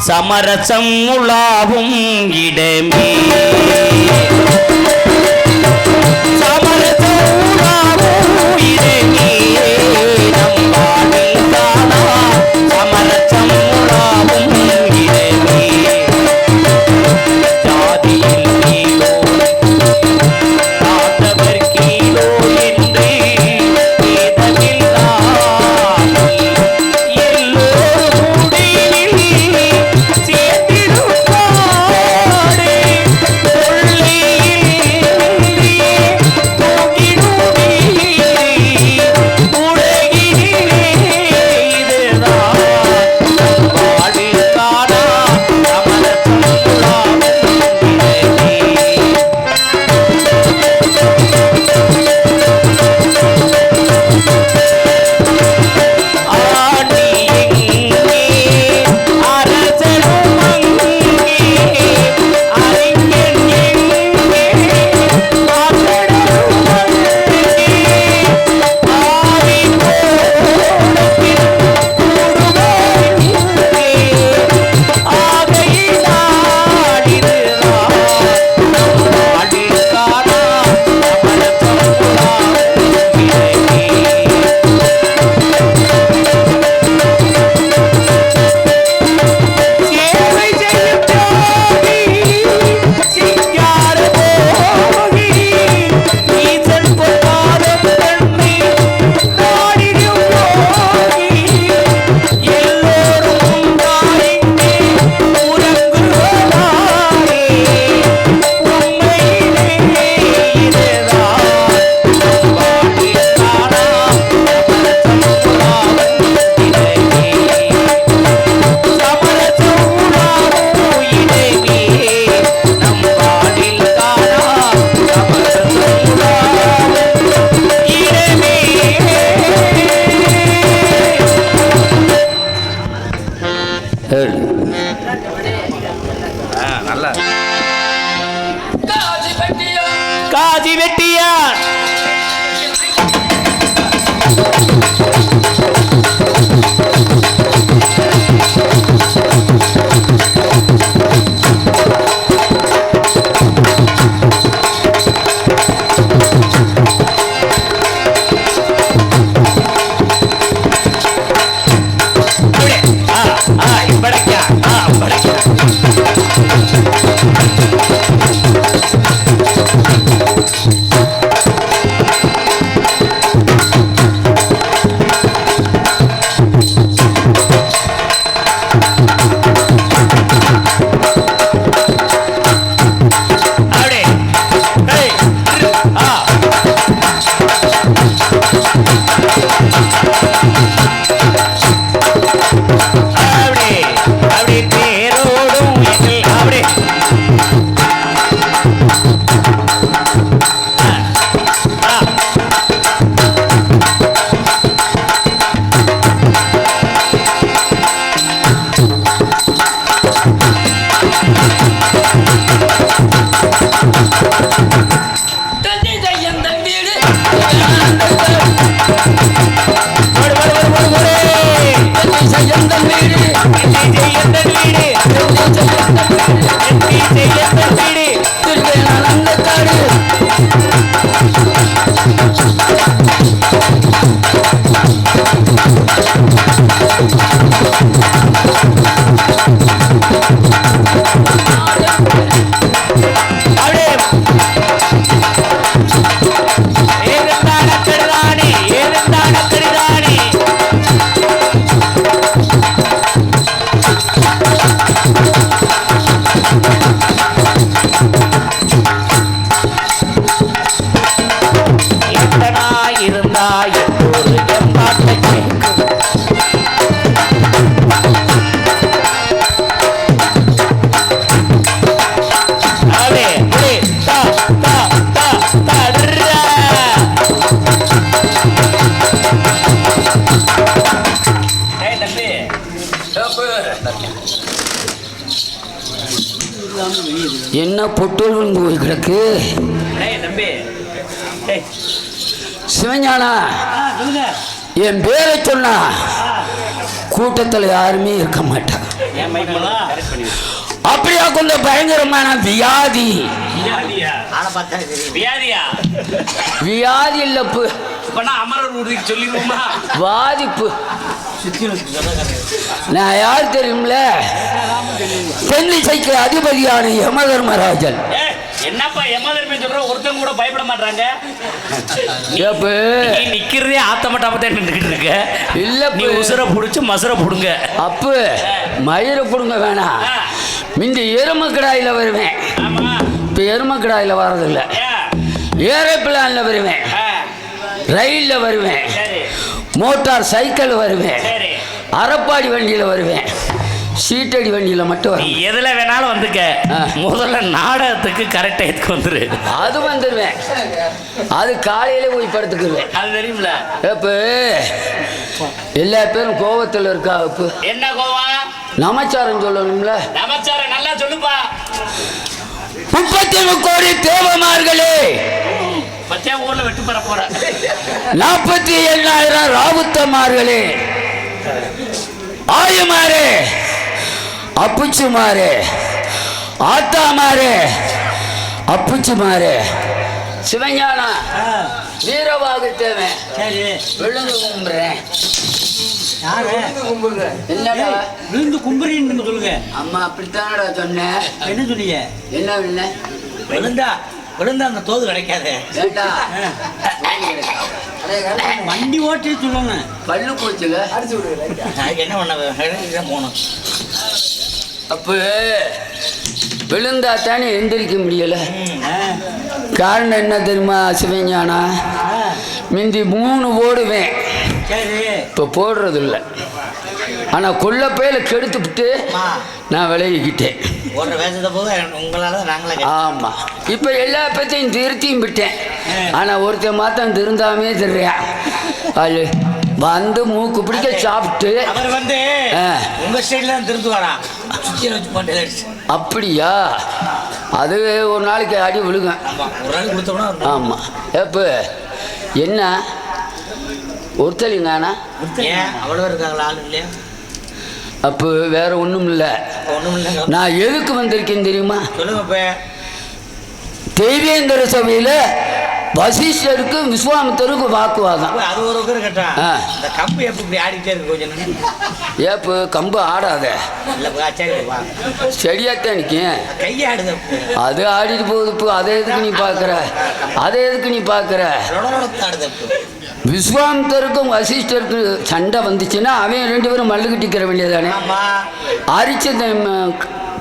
Speaker 2: சமரசம் உலாவும் இடமே. சமரசம் உலாவும் இடமே நம் வாழ்வில் காணா சமரசம் உலாவும் இடமே. ஜாதியில் கீழோ தாத்தவர் கீழோ என்று பேதமில்லாமல் எல்லோரும் முடிவில் சேர்த்திடும் பாடு கொள்ளையில் அடி வெட்டியார்
Speaker 1: என்ன பொட்டோல் போய் கிடக்கு சிவஞானா, என் பேரை சொன்னா கூட்டத்தில் யாருமே இருக்க மாட்டாங்க. அப்படியா கொஞ்சம் பயங்கரமான வியாதி. வியாதி இல்லப்பு, பாதிப்பு. நான் யார் தெரியும்ல? தென்னிசைக்கு அதிபதியான யமதர்மராஜன்.
Speaker 2: என்னப்பா யமதர்ம சொல்ற? ஒருத்தங்க கூட பயப்பட மாட்டாங்க. நிக்கிறதே ஆத்தமட்டாமத்தான் நின்றுகிட்டு இருக்க. இல்ல, நீ உசுர புடிச்சு மசுர புடுங்க. அப்பு மயிர புடுங்க வேணாம். மிந்தி எருமக்கடாயில வருவேன், இப்ப எருமக்கடாயில வர்றதில்ல. ஏரோப்ளான்ல வருவேன், ரயில்ல வருவேன், மோட்டார் சைக்கிள் வருவேன், அரப்பாடி வண்டியில வருவேன், சீட்டடி வண்டியில மட்டும் வரும். எதுல வேணாலும் வந்துக்க, முதல்ல நாடகத்துக்கு கரெக்டா எடுத்து வந்துரு. அது வந்துடுவேன், அது காலையில போய் படுத்துக்குவேன். அது தெரியும்ல. இப்ப எல்லா பேரும் கோவத்தில் இருக்கா. இப்ப என்ன கோவம்? நமச்சாரம் சொல்லணும்ல. நமச்சாரம் நல்லா சொல்லுப்பா. 33 கோடி தேவமார்களே, ஊர்ல வெட்டு பெற போற 47,000 ராவுத்தமார்களே, ஆயுமாரே, அப்புச்சுமாரே, ஆத்தாமாரே, அப்புச்சுமாரே, சிவஞானா, வீரவாக தேவை விழுந்து கும்புறேன். என்னடா விழுந்து கும்புறீன்னு சொல்லுங்க. அம்மா அப்படித்தானடா சொன்னேன். என்ன சொன்னீங்க? என்ன இல்லை விழுந்தா விழுந்தா அந்த தோது கிடைக்காது. வண்டி ஓட்டி சொல்லுவாங்க. பல்லு போச்சுல என்ன பண்ண போனோம். அப்ப விழுந்தா தானே எந்திரிக்க முடியல. காரணம் என்ன தெரியுமா சிவஞானா? மிந்தி 3 போடுவேன், இப்போ போடுறது இல்லை. ஆனால் கொல்ல பயில கெடுத்துவிட்டு நான் விலகிக்கிட்டேன். ஆமாம், இப்போ எல்லா பற்றியும் திருத்தியும் விட்டேன். ஆனால் ஒருத்தன் மாத்தான் திருந்தாமே தெரியான். அது வந்து மூக்கு பிடிக்க சாப்பிட்டு அவர் வந்து உங்க ஸ்டைல தான் திருந்துவாரா? அப்படியா? அது ஒரு நாளைக்கு அடி விழுங்க.
Speaker 1: ஒரு நாளைக்கு கொடுத்தோம்னா.
Speaker 2: ஆமாம். எப்போ என்ன ஒருத்தலிங்கண்ணா
Speaker 1: அவ்வளோ இருக்காங்களா ஆள் இல்லையா?
Speaker 2: அப்போ வேற ஒன்றும் இல்லை. நான் எதுக்கு வந்திருக்கேன்னு தெரியுமா?
Speaker 1: சொல்லுங்க.
Speaker 2: தேவேந்திர சபையில் வசிஷ்டருக்கு விஸ்வாமித்தருக்கு வாக்குவாதம்.
Speaker 1: அது ஒரு கேட்டா இந்த கம்பு எப்படி ஆடிட்டே இருக்கு கொஞ்சம்.
Speaker 2: ஏப்பு கம்பு ஆடாத செடியாத்தான் நிற்கும்.
Speaker 1: கையாடுது.
Speaker 2: அது ஆடிட்டு போகுது. இப்போ அதை எதுக்கு நீ பார்க்குற? விஸ்வாமித்தருக்கும் வசிஷ்டருக்கும் சண்டை வந்துச்சுன்னா அவன் 2 பேரும் மல்லு கட்டிக்கிற வேண்டியதானே. அரிச்ச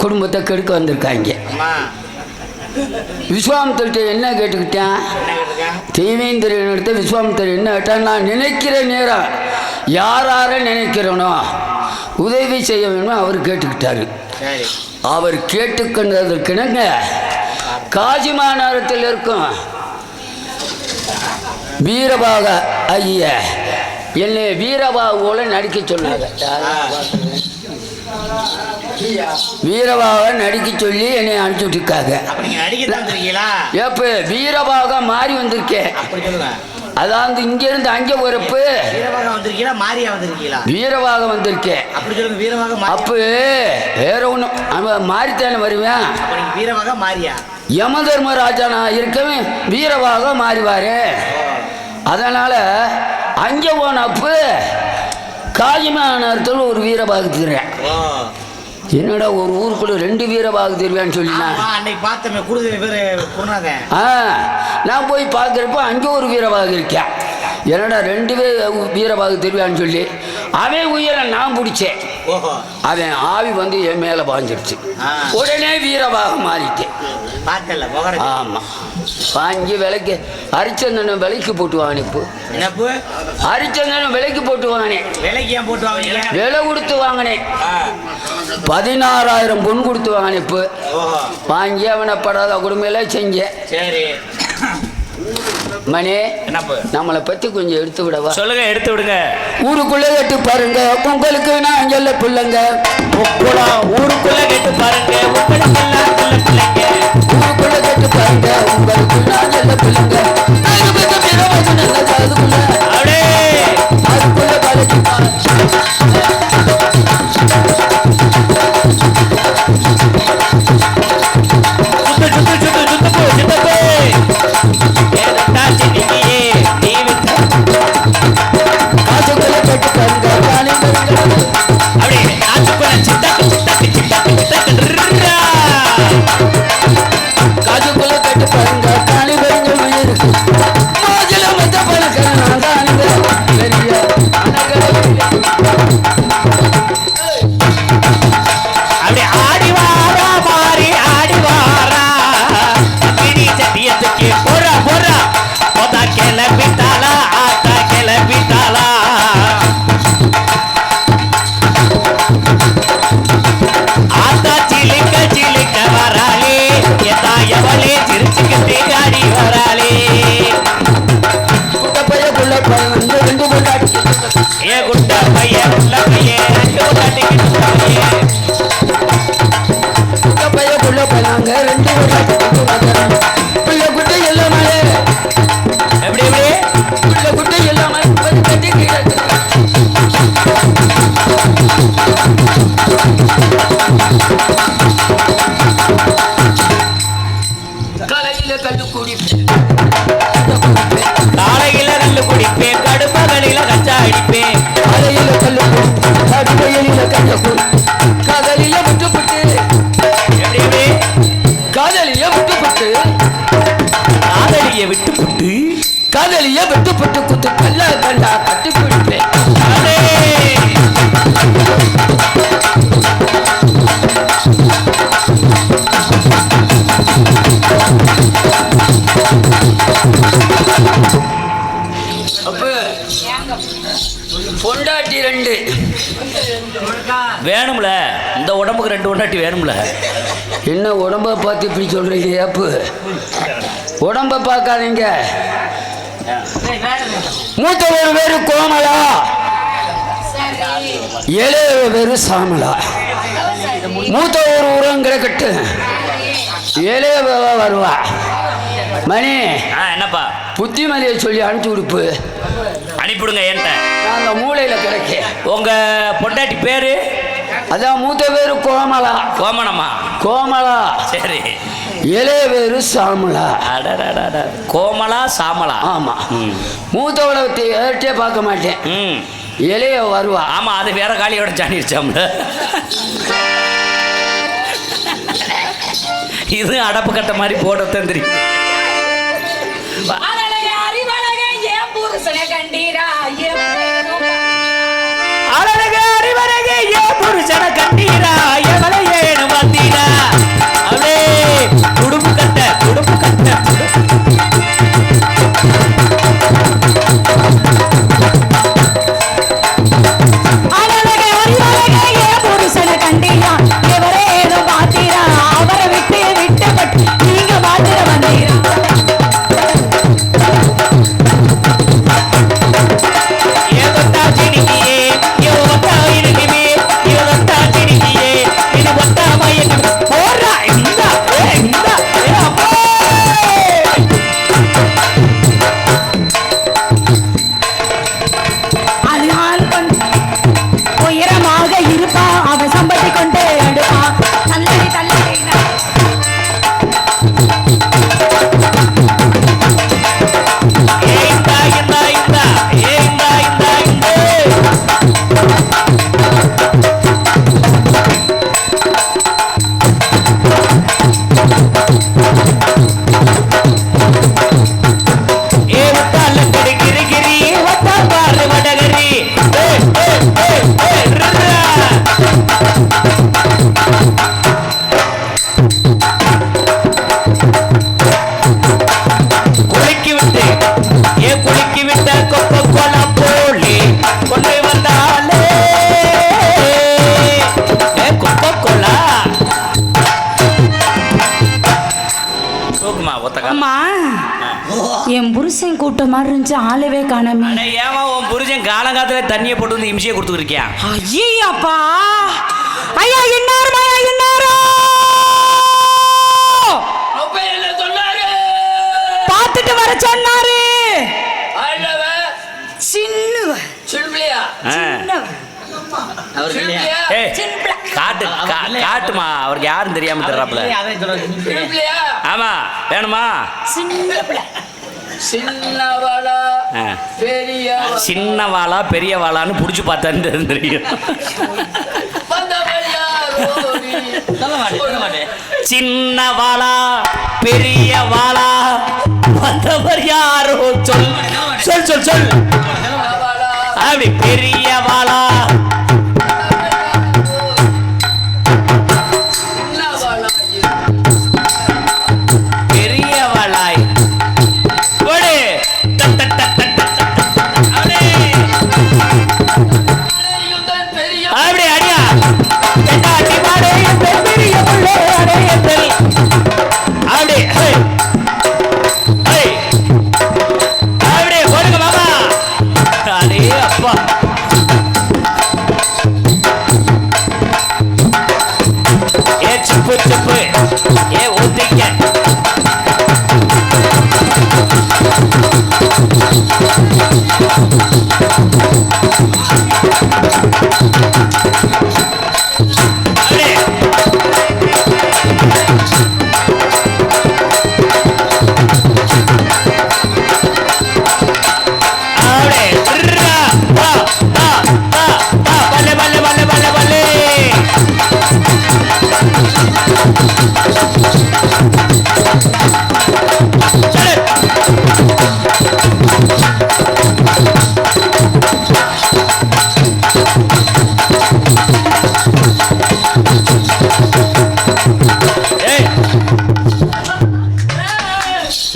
Speaker 2: குடும்பத்தை கெடுக்க வந்திருக்காங்க. விஸ்வாமித்தர்கிட்ட என்ன கேட்டுக்கிட்டேன்? தேவேந்திரன் எடுத்த விஸ்வாமித்தர் என்ன கேட்டால், நான் நினைக்கிற நேரம் யாரை நினைக்கிறனோ உதவி செய்ய வேணும் அவர் கேட்டுக்கிட்டாரு. அவர் கேட்டுக்கொண்டதற்கிணங்க காசி மாநகரத்தில் இருக்கும் வீரபாக ஐயா என்னை வீரபாகுவோல நடிக்க சொன்னாங்க. வீரபாக நடிக்க சொல்லி என்னை அனுப்பிச்சுட்டு இருக்காங்க. எப்ப வீரபாக மாறி வந்திருக்கேன். அதாவது இங்க இருந்து அங்கே போறப்பு வீரபாக வந்திருக்கேன். அப்ப வேற ஒன்றும் மாறித்தானே வருவேன். யம தர்மராஜா நான் இருக்கவே வீரபாக மாறிவாரு. அதனால அங்கே போனப்பு காஜிமானத்தில் ஒரு வீரபாகு தருவேன். என்னடா ஒரு ஊருக்குள்ள 2 வீரபாகு தருவேன்னு சொல்லினா நான் போய் பார்க்குறப்ப அங்கே ஒரு வீரபாகு இருக்கேன். என்னடா 2 வீரபாகு தருவேன்னு சொல்லி அவன் உயிரை நான் பிடிச்சேன். அவன் ஆவி வந்து என் மேலே பாஞ்சிருச்சு. உடனே வீரபாக மாறிட்டேன். ஆமாம். வாங்கி விலைக்கு ஹரிச்சந்திரன் விலைக்கு போட்டு வாங்கினேன். இப்போ ஹரிச்சந்திரன் விலைக்கு போட்டு வாங்கினேன். விலை கொடுத்து வாங்கினேன். 16,000 பொன் கொடுத்து வாங்கினேன். இப்போ வாங்கி அவனை படாத குடும்பம் செஞ்சேன். மணி நம்மளை பத்தி கொஞ்சம் எடுத்து விடவா?
Speaker 1: சொல்லுங்க, எடுத்து விடுங்க.
Speaker 2: ஊருக்குள்ள கேட்டு பாருங்க, உங்களுக்கு நான் சொல்ல பிள்ளைங்க.
Speaker 1: ஊருக்குள்ள கேட்டு பாருங்க,
Speaker 2: ஊருக்குள்ள கேட்டு பாருங்க, உங்களுக்கு நான் சொல்ல பிள்ளைங்க. அதுக்குள்ள பழகி காஜுக்குள்ள கட்டு பாருங்க காணி பெருங்க இருக்கு. காதலிய வெட்டுப்பட்டு குத்து கல்ல கண்டா கட்டி பிடிப்பேன். பொண்டாட்டி 2
Speaker 1: வேணும்ல, இந்த உடம்புக்கு 2 பொண்டாட்டி வேணும்ல.
Speaker 2: என்ன உடம்ப பார்த்து இப்படி சொல்றீங்க? அப்பு உடம்ப பார்க்காதீங்க. மூத்த ஒரு பேரு கோமலா, இளைய பேரு சாமலா. மூத்த ஒரு உரம் கிடக்கட்டு, இளைய வருவா. மணி
Speaker 4: என்னப்பா
Speaker 2: புத்திமதியை சொல்லி அனுப்பிச்சு கொடுப்பு.
Speaker 4: அனுப்பிவிடுங்க என்கிட்ட.
Speaker 2: நான் அந்த மூளையில் கிடைக்கேன்.
Speaker 4: உங்க பொண்டாட்டி பேரு?
Speaker 2: அதான் மூத்த பேரு கோமலா.
Speaker 4: கோமணமா?
Speaker 2: கோமலா.
Speaker 4: சரி.
Speaker 2: இளைய பேரு சாமலா.
Speaker 4: கோமலா சாமலா?
Speaker 2: ஆமா. மூத்தவளை ஏற்றே பார்க்க மாட்டேன். இளைய வருவா.
Speaker 4: ஆமா, அது வேற காலியோட சாணிச்சாம்ல. இது அடப்பு கட்ட மாதிரி போட தெரியும். புருஷன கண்டீரா எவளை ஏனு வந்தீரா அவளே குடும்பு கட்ட குடும்பு கட்ட
Speaker 5: புருஷன கண்டீரா எவரை ஏனோ பார்த்தீரா அவரை விட்டு விட்டு நீங்க மாத்திர வந்தீரா என் புருஷன் கூட்ட மாதிரி இருந்துச்சு, ஆளவே காணாம.
Speaker 4: ஏமா உன் புருஷன் காலங்காலத்துல தண்ணியை போட்டு வந்து இம்சையை கொடுத்துருக்கியா?
Speaker 5: ஐயப்பா ஐயா இன்னாரும் ஐயா இன்னாரோ பார்த்துட்டு வர சொன்னாரு.
Speaker 4: காட்டுமா, அவருக்கு யாரும் தெரியாம தர்றாப்ல. ஆமா வேணுமா? சின்ன வாளா பெரிய வாளான்னு புடிச்சு பார்த்தான்னு தெரியும். சின்ன வாளா பெரிய வாளா வந்தவர் யாரோ சொல் சொல் சொல் சொல். அப்படி பெரிய வாளா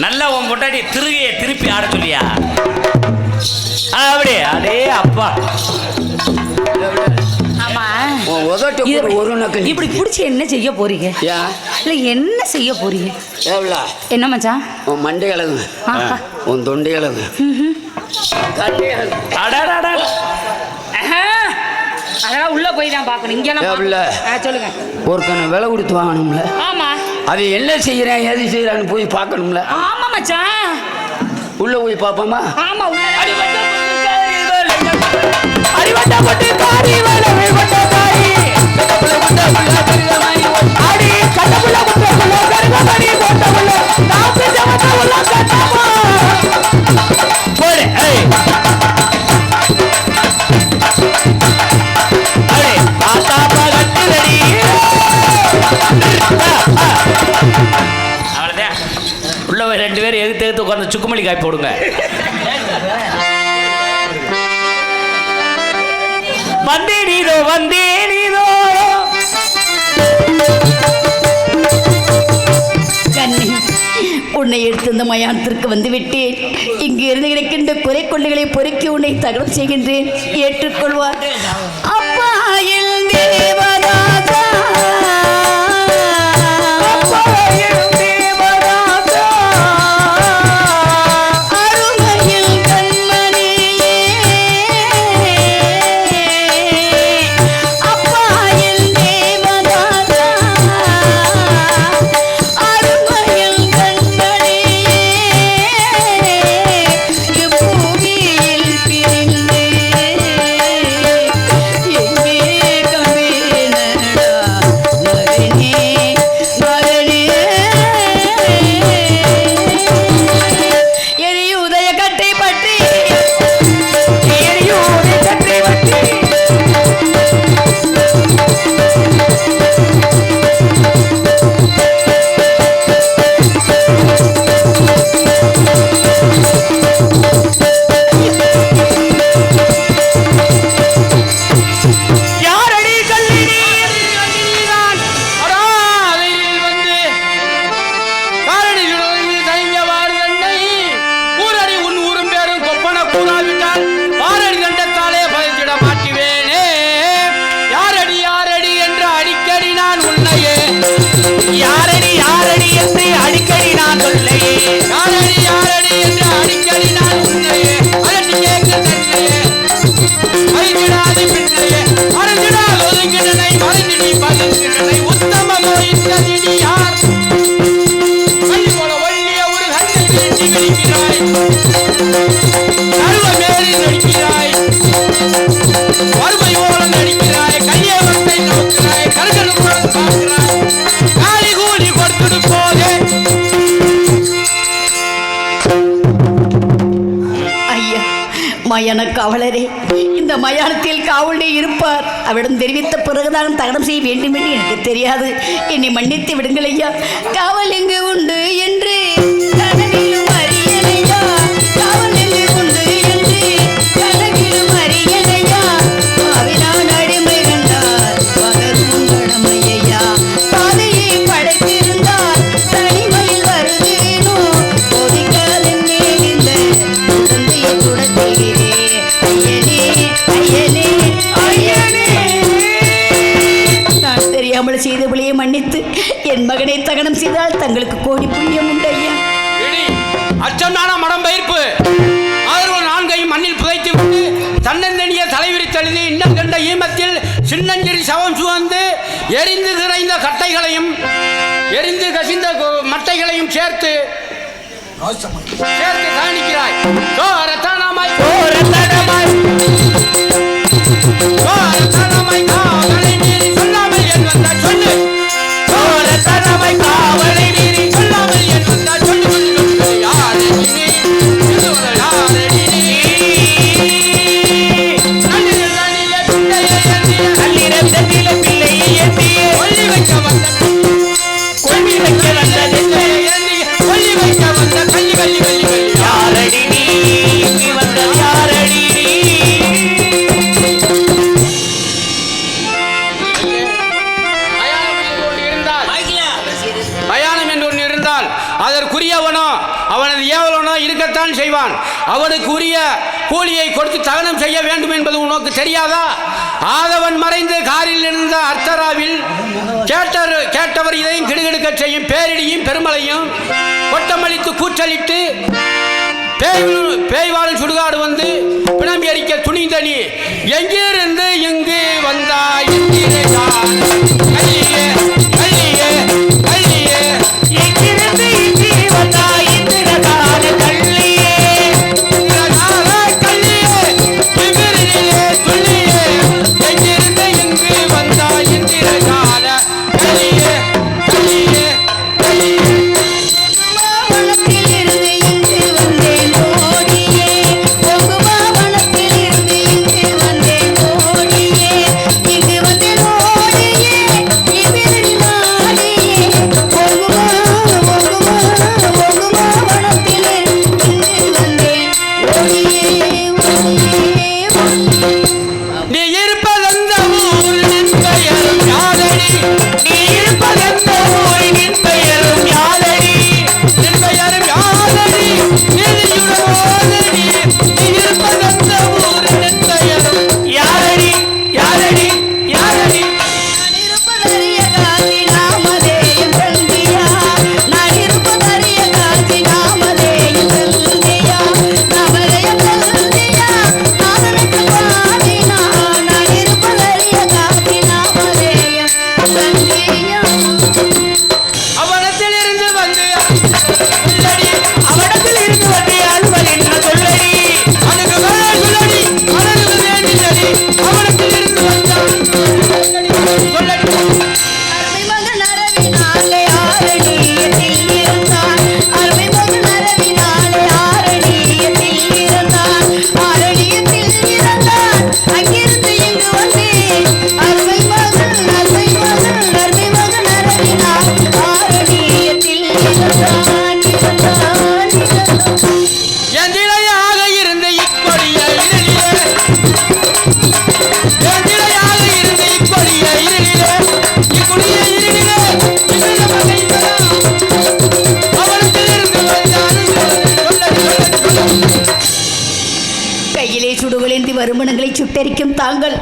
Speaker 4: நல்லா உன் பொண்டாட்டி திருகையை திருப்பி ஆட சொல்லியா? அப்படியே அதே அப்பா.
Speaker 5: இப்படி பிடிச்சி என்ன செய்ய போறீங்க? இல்ல என்ன செய்ய போறீங்க? என்ன மச்சான்?
Speaker 2: உன் மண்டை அளவு, உன் தொண்டை அளவு,
Speaker 5: அதெல்லாம் உள்ள போய் தான் பார்க்கணும். இங்கெல்லாம் சொல்லுங்க.
Speaker 2: ஒருத்தனை விலை கொடுத்து வாங்கணும்ல?
Speaker 5: ஆமா.
Speaker 2: அது என்ன செய்யறேன் எது செய்யறான்னு போய் பார்க்கணும்ல.
Speaker 5: ஆமா மச்சான்.
Speaker 2: உள்ள போய் பார்ப்போமா?
Speaker 5: ஆமா உள்ள.
Speaker 1: அறிவட்ட போட்டு காரி வேலை வெட்ட காரி அடி கட்டப்புள்ள குட்டப்புள்ள கருகமணி போட்டப்புள்ள நாத்து ஜமத்தவுள்ள கட்டமா போடு. ஏய் அடே பாத்தா பகட்டிரடி.
Speaker 4: அவ்வளோதான். உள்ள போய் 2 பேரும் எதிர்த்து உட்காந்து சுக்குமல்லி காய் போடுங்க. வந்தேனீதோ வந்தேனீதோ
Speaker 5: கண்ணி, உன்னை எடுத்து இந்த மயானத்திற்கு வந்து விட்டேன். இங்கு இருந்து கிடக்கின்ற குறை கொள்ளைகளை பொறுக்கி உன்னை தகவல் செய்கின்றேன். ஏற்றுக்கொள்வார். அப்பா என் தேவராஜா, அருமையில் கண்மணியே, அப்பா என் தேவராஜா, அருமையில் கண்மணியே, இப்பூமியில் பிரிந்து எங்கே கவேனடா மகனே மகனே. எரியுதய கட்டை பற்றி எரியுதய கட்டை பற்றி
Speaker 1: யாரடி கல்லினி
Speaker 3: அடாதையில் வந்து காரணி சுடரில் தைஞ்சவாறு தன்னை ஊரடி உன் ஊரும் பேரும் கொப்பன கூறாவிட்டால் பாரடி தண்டத்தாலே பதைத்திட மாட்டுவேனே. யாரடி யாரடி என்று அடிக்கடி நான் உன்னையே,
Speaker 1: யாரடி யாரடி என்று அடிக்கடி நான் சொல்லையே,
Speaker 3: யாரடி யாரடி என்று அடிக்கடி நான் உன்னையே அதற்கு கேட்க தன்னையே பைத்திடாது பின்னையே மறந்திடாது ஒதுங்கிடனை மறந்திடி பதங்கிடனை உத்தமமோ இந்த நிதி யார் கை போல ஒல்லிய ஒரு கண்ணை திருட்டி விழிக்கிறாய், நடுவ மேறி நடிக்கிறாய், வறுமை போல நடிக்கிறாய், கையவத்தை நோக்கிறாய், கருகனுடன் பார்க்கிறாய், காலி கூலி கொடுத்துடு போதே.
Speaker 5: ஐயா மயான காவலரே, இந்த மயானத்தில் காவலே இருப்பார். அவரிடம் தெரிவித்த பிறகுதான் தகனம் செய்ய வேண்டும் என்று எனக்கு தெரியாது. என்னை மன்னித்து விடுங்கள் ஐயா. காவல் எங்கு உண்டு என்று கனவிலும் அறியலையா, காவல் எங்கு உண்டு என்று கனவிலும் அறியலையா, பாவினான் அடிமை கண்டார் பகரும் கடமையா, பாதையை படைத்திருந்தார் தனிமையில் வருகிறேனோ, போதிக்காதென்னே இந்த குழந்தையை துடத்திலே. ஐயனே ஐயனே ஐயனே, நான் தெரியாமல் செய்த பிழையை மன்னித்து என் மகனை தகனம் செய்தால் தங்களுக்கு கோடி புண்ணியம் உண்டு ஐயா.
Speaker 3: இடி, அச்சமான மடம் பயிர்ப்பு ஆதரவு 4 மண்ணில் புதைத்து விட்டு தன்னந்தனிய தலைவிரித்தெழுதி இன்னம் கண்ட ஈமத்தில் சின்னஞ்சிறி சவம் சுவந்து எரிந்து திரைந்த கட்டைகளையும் எரிந்து கசிந்த மட்டைகளையும் சேர்த்து காணிக்கிறாய். ரத்தனமாய் காவலை மீறி சொல்லாமல் என் வந்த சொல்லு, காவலை மீறி சொல்லாமல் என் வந்த சொல்லு, யாரடி நீ, யாரடி நீ, கல்லிரத்திலே பிள்ளையை எண்ணிய,
Speaker 1: கல்லிரத்திலே பிள்ளையை எண்ணிய,
Speaker 3: கொல்லி வைக்க வந்த பிள்ளையை எண்ணிய, கொல்லி வைக்க வந்த கல்லி கல்லி கல்லி கல்லி,
Speaker 1: யாரடி நீ வந்த யாரடி நீ.
Speaker 3: மயானம் என்று ஒன்று இருந்தால் அதற்குரியவனோ அவனது ஏவலனோ இருக்கத்தான் செய்வான். அவனுக்கு உரிய கூலியை கொடுத்து தகனம் செய்ய வேண்டும் என்பது உனக்கு தெரியாதா? ஆதவன் மறைந்து காரில் இருந்த அர்த்தராவில் கேட்டவர் இதையும் கிடுகிடுக்க செய்யும் பேரிடியும் பெருமலையும் கொட்டமளித்து கூச்சலிட்டு பேய்வாளும் சுடுகாடு வந்து பிணம்பி அடிக்க துணிந்தனி எங்கிருந்து இங்கு வந்தாய் கல்லியே கல்லியே கல்லியே என் திரையாக இருந்த இக்கொடிய இருளிலே என் திரையாக இருந்த இக்கொடிய இருளிலே இக்குடிய இருளிலே அவனத்திலிருந்து
Speaker 5: கையிலே சுடுகளேந்தி வருமானங்களை சுட்டரிக்கும் தாங்கள்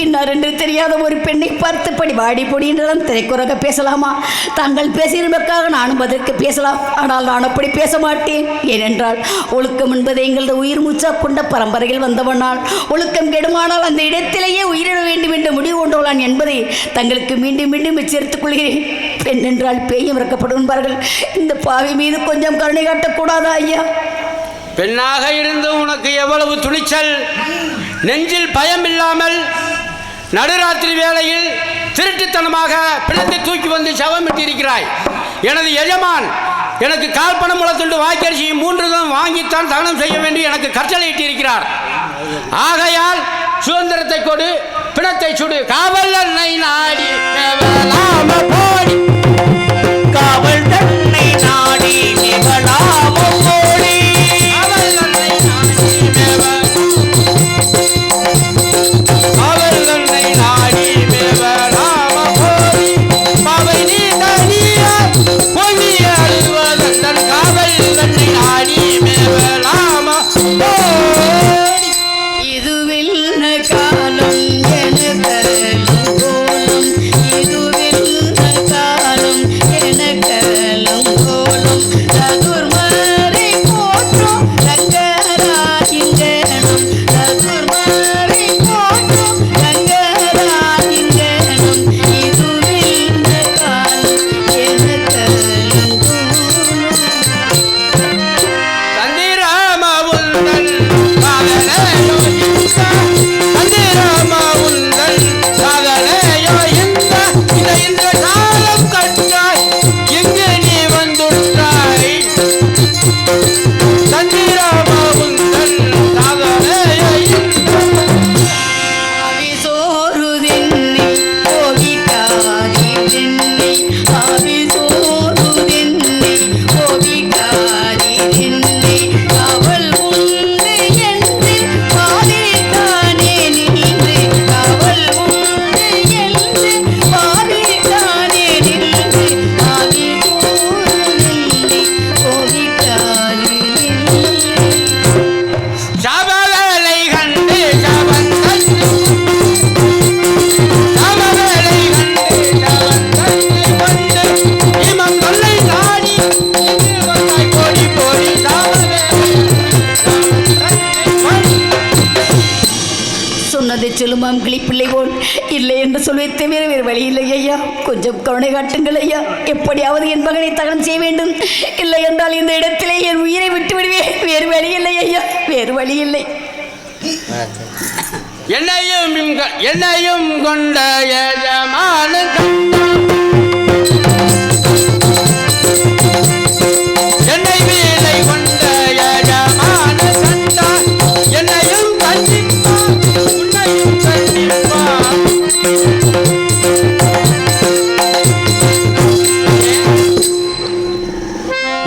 Speaker 5: இன்னார் என்று தெரியாத ஒரு பெண்ணை பார்த்தபடி வாடி பொடி என்றெல்லாம் திரைக்குறக பேசலாமா? தாங்கள் பேசியிருப்பதற்காக நானும் அதற்கு பேசலாம். ஆனால் நான் அப்படி பேச மாட்டேன். ஏனென்றால் ஒழுக்கம் என்பதை எங்களது உயிர் மூச்சா கொண்ட பரம்பரையில் வந்தவனால் ஒழுக்கம் கெடுமானால் அந்த இடத்திலேயே உயிரிட வேண்டும் என்று முடிவு கொண்டுள்ளான் என்பதை தங்களுக்கு மீண்டும் மீண்டும் எச்சரித்துக் கொள்கிறேன். பெண் என்றால் பேயும் இறக்கப்படும் என்பார்கள். இந்த பாவி மீது கொஞ்சம் கருணை காட்டக்கூடாதா ஐயா?
Speaker 3: பெண்ணாக இருந்து உனக்கு எவ்வளவு துணிச்சல்! நெஞ்சில் பயம் இல்லாமல் நடுராத்திரி வேளையில் திருட்டுத்தனமாக பிணத்தை தூக்கி வந்து சவமிட்டிருக்கிறாய். எனது எஜமான் எனக்கு கால்பணம் முளத்துண்டு வாய்க்கரிசியும் 3 வாங்கித்தான் தகனம் செய்ய வேண்டி எனக்கு கட்டளையிட்டிருக்கிறார். ஆகையால் சுதந்திரத்தை கொடு, பிணத்தை சுடு. காவல் தன்னை நாடி போடி
Speaker 4: காவல் தன்னை நாடி நிகழாம போடி
Speaker 5: சொல்லுமாம் கிளிப்பிள்ளை போல் இல்லை என்று சொல்வதை தவிர வேறு வழி இல்லை ஐயா. கொஞ்சம் கருணை காட்டுங்கள் ஐயா. எப்படியாவது என் மகனை தகனம் செய்ய வேண்டும். இல்லை என்றால் இந்த இடத்திலே என் உயிரை விட்டு விடுவேன். வேறு வழி இல்லை ஐயா, வேறு வழி இல்லை.
Speaker 3: என்னையும் கொண்ட எஜமான என்னை வீலை கொண்ட எஜமான கண்டா என்னையும் கண்டிப்பா உன்னையும் கண்டிப்பா.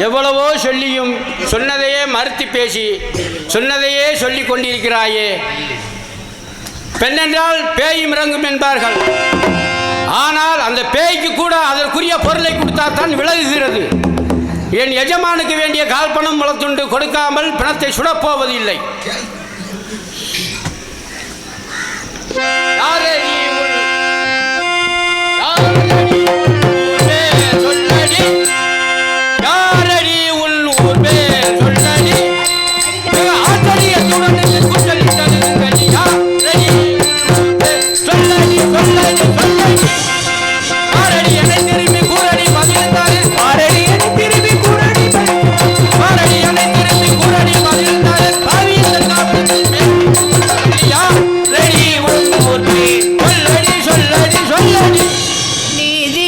Speaker 3: எவ்வளவோ சொல்லியும் சொன்னதையே மறுத்து பேசி சொன்னதையே சொல்லிக் கொண்டிருக்கிறாயே. பெண்ணென்றால் பேயும் இறங்கும் என்பார்கள். ஆனால் அந்த பேய்க்கு கூட அதற்குரிய பொருளை கொடுத்தால்தான் விலகுகிறது. என் எஜமானுக்கு வேண்டிய கால்பணம் முளத்துண்டு கொடுக்காமல் பிணத்தை சுடப்போவதில்லை.
Speaker 5: நீதி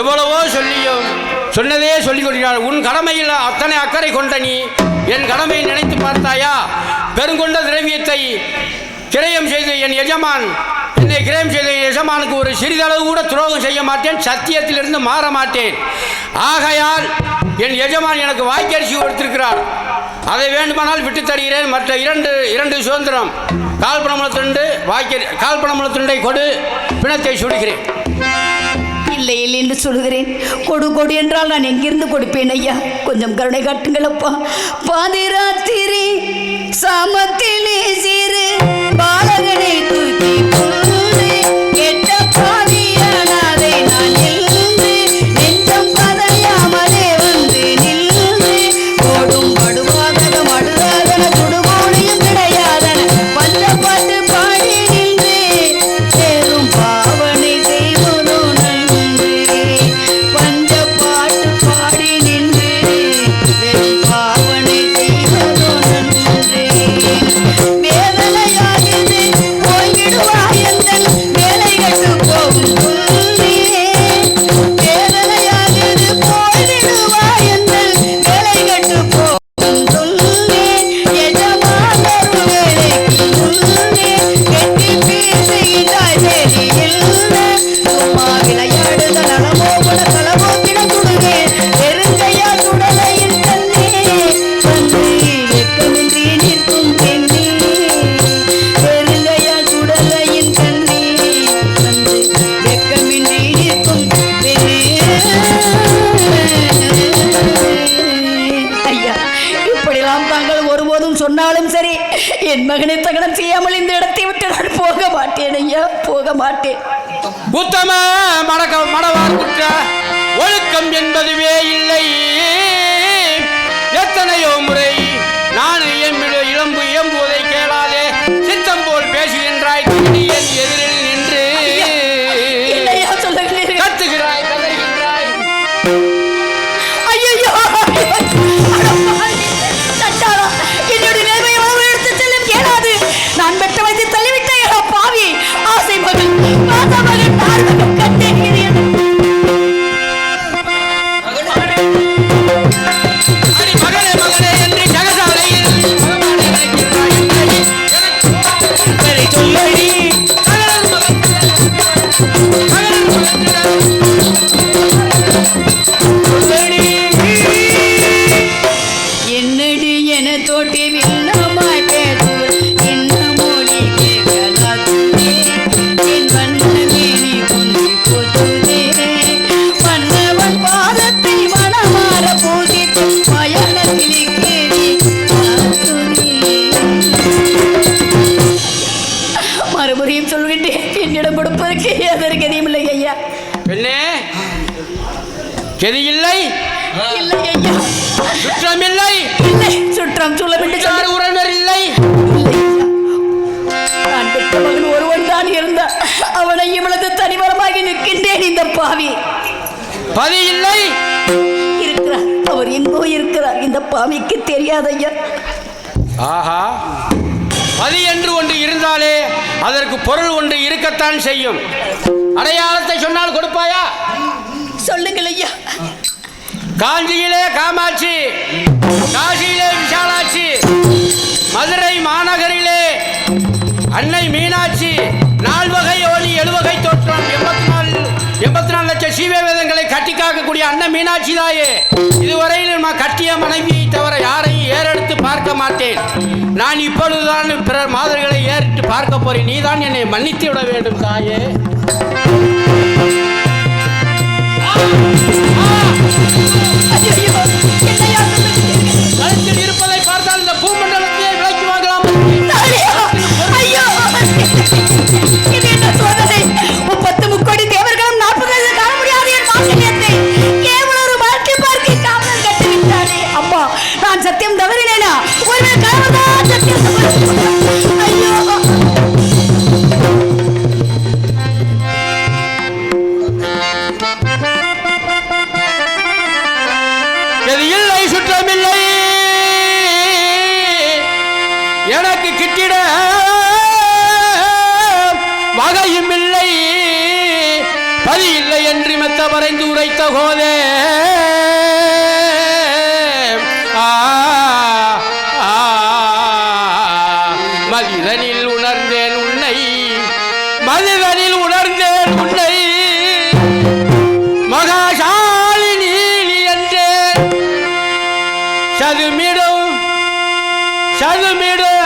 Speaker 3: எவ்வளவோ சொல்லியும் சொன்னதே சொல்லிக் கொடுக்கிறார். உன் கடமையில் அத்தனை அக்கறை கொண்ட நீ என் கடமையை நினைத்து பார்த்தாயா? பெருங்கொண்ட திரவியத்தை கிரயம் செய்து என் எஜமான் என்னை கிரயம் செய்த எஜமானுக்கு ஒரு சிறிதளவு கூட துரோகம் செய்ய மாட்டேன், சத்தியத்திலிருந்து மாற மாட்டேன். ஆகையால் என் எஜமான் எனக்கு வாய்க்கரிசி கொடுத்திருக்கிறார், அதை வேண்டுமானால் விட்டு தருகிறேன். மற்ற இரண்டு சுதந்திரம் கால்பணமுளத்துண்டை கொடு, பிணத்தை சுடுகிறேன்.
Speaker 5: இல்லை இல்லை என்று சொல்கிறேன். கொடு என்றால் நான் எங்கிருந்து கொடுப்பேன் ஐயா? கொஞ்சம் கருணை காட்டுங்களப்பா. பாதிராத்திரி சாமத்திலே சிறு பாலகனை தூக்கி கெட்ட பாதியானதை நான் நின்று நெஞ்சம் பதையாமலே வந்து நின்று ஓடும் படுவாதக மடுவாதன துடுகோடியும் கிடையாதன பஞ்ச பாட்டு பாடி நின்று சேரும் பாவனை செய்வதோ நன்று. பஞ்ச பாட்டு பாடி நின்று வெறும் பாவனை செய்வதோ நன்று. வேதனையாகிது போய்விடுவாய் எந்தன் வேலை கட்டு போகும் துள்ளே. வேதனையாகிது போய்விடுவாய் எந்தன் வேலை கட்டு போகும் துள்ளே. எஜமானர் வேலைக்கு முன்னே கெட்டி பேசுகிறாய் வேலையில்லை. சும்மா விளையாடுத நலமோ குல களமோ கிடந்துடுவே பெருங்கையா சுடலையின் கண்ணே வந்து வெட்கமின்றி நிற்கும் பெண்ணே. பெருங்கையா சுடலையின் கண்ணே வந்து வெட்கமின்றி நிற்கும் பெண்ணே. ஐயா, இப்படிலாம் தாங்கள் ஒருபோதும் சொன்னாலும் சரி, என் மகனை தகனம் செய்யாமல் இந்த இடத்தை விட்டு நான் போக மாட்டேன் ஐயா, போக மாட்டேன்.
Speaker 3: உத்தம மடவார் குற்ற ஒழுக்கம் என்பதுவே இல்லை. எத்தனையோ முறை நான் இயம்புவதை கேளாதே சித்தம் போல் பேசுகின்றாய். என் எதிரில் நின்று
Speaker 5: இல்லையா சொல்லுகிறீர்கள்?
Speaker 3: கத்துகிறாய், கதறுகின்றாய்.
Speaker 5: ஐயையோ! தட்டாளா, என்னுடைய நேர்மையை உணவு எடுத்துச் செல்லும் கேளாது. நான் வெட்ட வைத்து தள்ளிவிட்டேன் பாவி. ஆசை மகன் பாத மகன் பார்வகம் கண்டேன்.
Speaker 3: அடி மகனே மகனே என்று ஜகசாலையில் சொல்லடி
Speaker 5: என்னடி என தோட்டி வில்லமாய் பேசுவர் என்ன மொழி கேட்கலாதுவே. என் வண்ணமேனி குந்தி போச்சுதே. மன்னவன் பாதத்தை மனமாற பூஜித்து மயானத்திலே கேடி மறுபடியும் சொல்கின்றேன், என்னிடம் கொடுப்பதற்கு எதற்கு கதியும் இல்லை ஐயா.
Speaker 3: பெண்ணே, கெதி இல்லை,
Speaker 5: இல்லை ஐயா,
Speaker 3: சுற்றம் இல்லை,
Speaker 5: இல்லை சுற்றம் சொல்லவிட்டு
Speaker 3: யார் உறவினர் இல்லை.
Speaker 5: நான் பெற்ற மகன் ஒருவன் தான் இருந்தான், அவனை இவ்வளவு தனிமரமாகி நிற்கின்றேன். இந்த பாவி
Speaker 3: பதி இல்லை,
Speaker 5: இருக்கிறார், அவர் எங்கோ இருக்கிறார். இந்த பாவிக்கு தெரியாது ஐயா.
Speaker 3: ஆஹா, பதி என்று ஒன்று இருந்தாலே அதற்கு பொருள் ஒன்று இருக்கத்தான் செய்யும். அடையாளத்தை சொன்னால் கொடுப்பாயா?
Speaker 5: சொல்லுங்கள் ஐயா.
Speaker 3: காஞ்சியிலே காமாட்சி, காசியிலே விஷாலாட்சி, மதுரை மாநகரிலே அன்னை மீனாட்சி, 4 வகை யோனி 7 வகை தோற்றம் 84 லட்சம் சீவ வேதங்களை கட்டி காக்கக்கூடிய அன்னை மீனாட்சி தாயே, இதுவரையில் நான் கட்டிய மனைவியை தவிர யாரையும் ஏறெடுத்து பார்க்க மாட்டேன். நான் இப்பொழுதுதான் பிறர் மாதர்களை ஏறிட்டு பார்க்க போறேன். நீதான் என்னை மன்னித்து விட வேண்டும் தாயே.
Speaker 5: ஐயோ, என்னையா சொல்லுகிறீர்கள்?
Speaker 3: கழுத்தில் இருப்பதை பார்த்தால் இந்த பூமண்டலத்தையே விலைக்கு வாங்கலாம்.
Speaker 5: ஐயோ, இது என்ன சோதனை? 30 முக்கோடி தேவர்களும் 40 வயது காண முடியாது என் மாங்கல்யத்தை கேவலம் ஒரு வாழ்க்கை பார்க்கை காவலன் கட்டிவிட்டானே. அம்மா, நான் சத்தியம் தவறினேனா? ஒருவேளை கணவன்தான் சத்தியம் தவறு. ஐயோ,
Speaker 3: எது இல்லை, சுற்றமில்லை, எனக்கு கிட்டிட உரைத்த வரைந்து உரைத்த போதே மதிதனில் உணர்ந்தேன் உன்னை, மதிதனில் உணர்ந்தேன் உன்னை, மகாசாலினி என்றேன். சதுமிடும் சதுமிடும்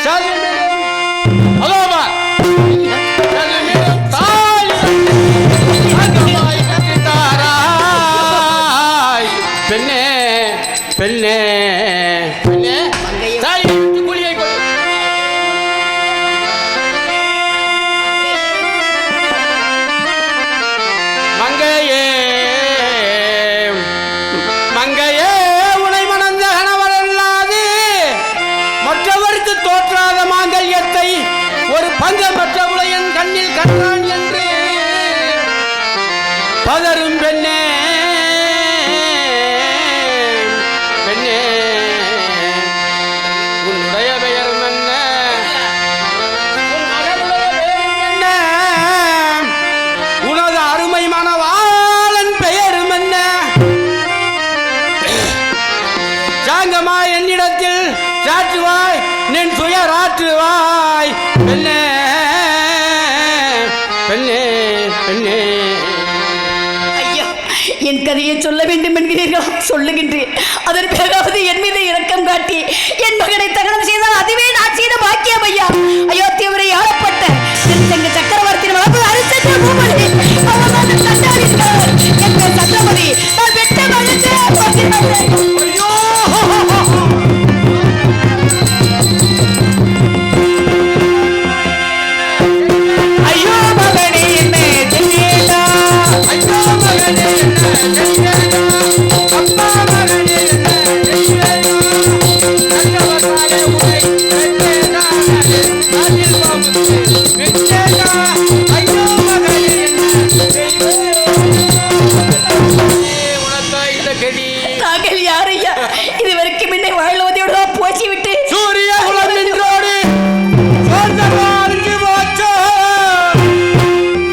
Speaker 3: சதுமிடும் அலோமா சதுமிடும் தாய் தங்கமாய் கட்டித்தாராய். பெண்ணே பெண்ணே பெண்ணே தாய் குழியை கொடு. மங்கையே மங்கையே உனை மணந்த கணவரல்லாது மற்றவருக்கு தோற்றாத மாங்கல்யத்தை ஒரு பங்கமற்ற உலையன் கண்ணில் கண்டான் என்று பதரும் பெண்ணே பெண்ணே உன்னுடைய பெயர் என்ன, உன் மகனுடைய பெயர் என்ன, உனது அருமை மணவாளன் பெயரும் என்ன? சாங்கமா என்னிடத்தில் சாற்றுவாய், நின் துயராற்றுவாய். பெண்ணே பெண்ணே பெண்ணே.
Speaker 5: ஐயா, என் கதையை சொல்ல வேண்டும் என்கிறீர்கள், சொல்லுகின்றேன். அதன் பிறகாவது என் மீது இரக்கம் காட்டி என் மகனை தகனம் செய்தால் அதுவே நான் செய்த பாக்கியம். ஐயா, அயோத்தியவரை ஆளப்பட்ட என் தங்க சக்கரவர்த்தியின் வளர்ப்பு அரிசற்ற பூமதி அவர்தான் தந்தாரித்தார். என் பேர் சக்கரவர்த்தி, நான் பெற்ற மகன். ஐயோ
Speaker 1: ஐயோ மகனே என்ன தெரியலா,
Speaker 3: ஐயோ மகனே என்ன தெரியலா, அப்பா மகனே என்ன தெரியலா, நல்லவராக உன்னை பெற்றேனா, அதில் பாம்பு பெற்றேனா. ஐயோ மகனே என்ன தெரியலா, உனக்கா இந்த கெடி.
Speaker 5: தாங்கள் யார் ஐயா? இதுவரைக்கும் என்னை வாழ்வதையோடு தான் போச்சு விட்டு
Speaker 3: சூரிய குலம் நின்றோடு சோர்ந்தவாழ்ந்து போச்சோ,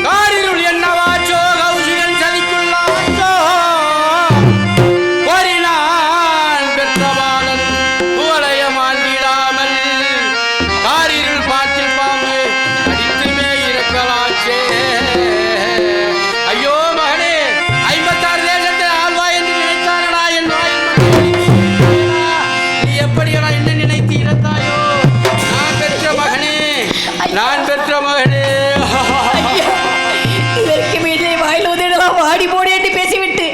Speaker 3: காரிருள் என்னவாச்சோ, கௌசிகன் சதிக்குள்ளாச்சோ, கோரினான் பெற்ற பாலன் குவளைய மாண்டிடாமல் காரிருள் பாட்டில் பாம்பு அடித்துமே இருக்கலாச்சே. ஐயோ மகனே, 56 தேசத்தை ஆழ்வாய் என்று நினைத்தாரடா என் வாயில் மட்டும். நீ எப்படியடா என்ன நினைத்து இறந்தாயோ? நான் பெற்ற மகனே, நான் பெற்ற மகனே.
Speaker 5: ஐயா, இதற்கு மேலே வாயிலுவதெல்லாம் வாடி போடி என்று பேசிவிட்டு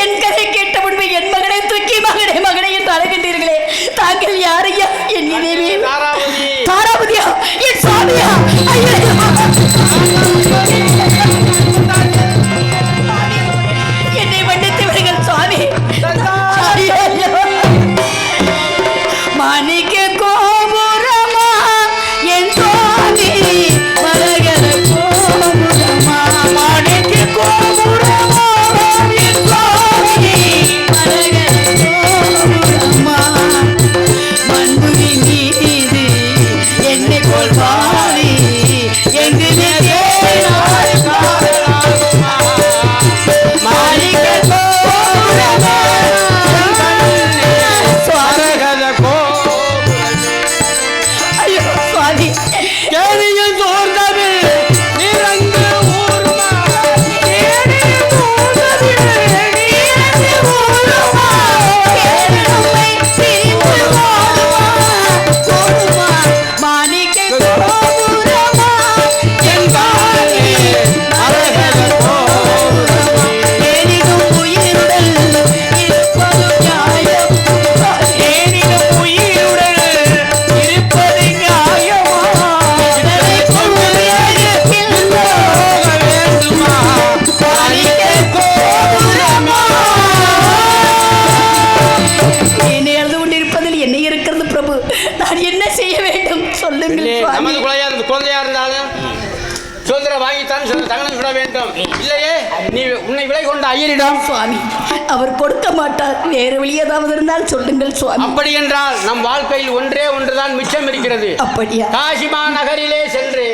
Speaker 5: என் கதை கேட்ட முன்பு என் மகனை தூக்கி மகனே மகனை என்று அழகின்றீர்களே, தாங்கள் யார் ஐயா? என் இதேவே
Speaker 3: தாராபதி.
Speaker 5: தாராபதியா? என் சுவாமியா? ஐயா, என்னை மன்னித்து விடுங்கள் சுவாமி. ஐயா, மாணிக்க கோபுரமா என் சுவாமி, மரகத கோபுரமா, மாணிக்க கோபுரமா என் சுவாமி, மரகத கோபுரமா, மண்புவி மீது என்னை போல் வாழி எங்கு
Speaker 3: வாங்கித்தான் தகனம் சுட வேண்டும். இல்லையே நீ உன்னை விலை கொண்ட ஐயரிடம்.
Speaker 5: சுவாமி, அவர் கொடுக்க மாட்டார். வேறு வழி ஏதாவது இருந்தால் சொல்லுங்கள் சுவாமி.
Speaker 3: அப்படி என்றால் நம் வாழ்க்கையில் ஒன்றே ஒன்றுதான் மிச்சம் இருக்கிறது.
Speaker 5: அப்படியா?
Speaker 3: காசிமா நகரிலே சென்று,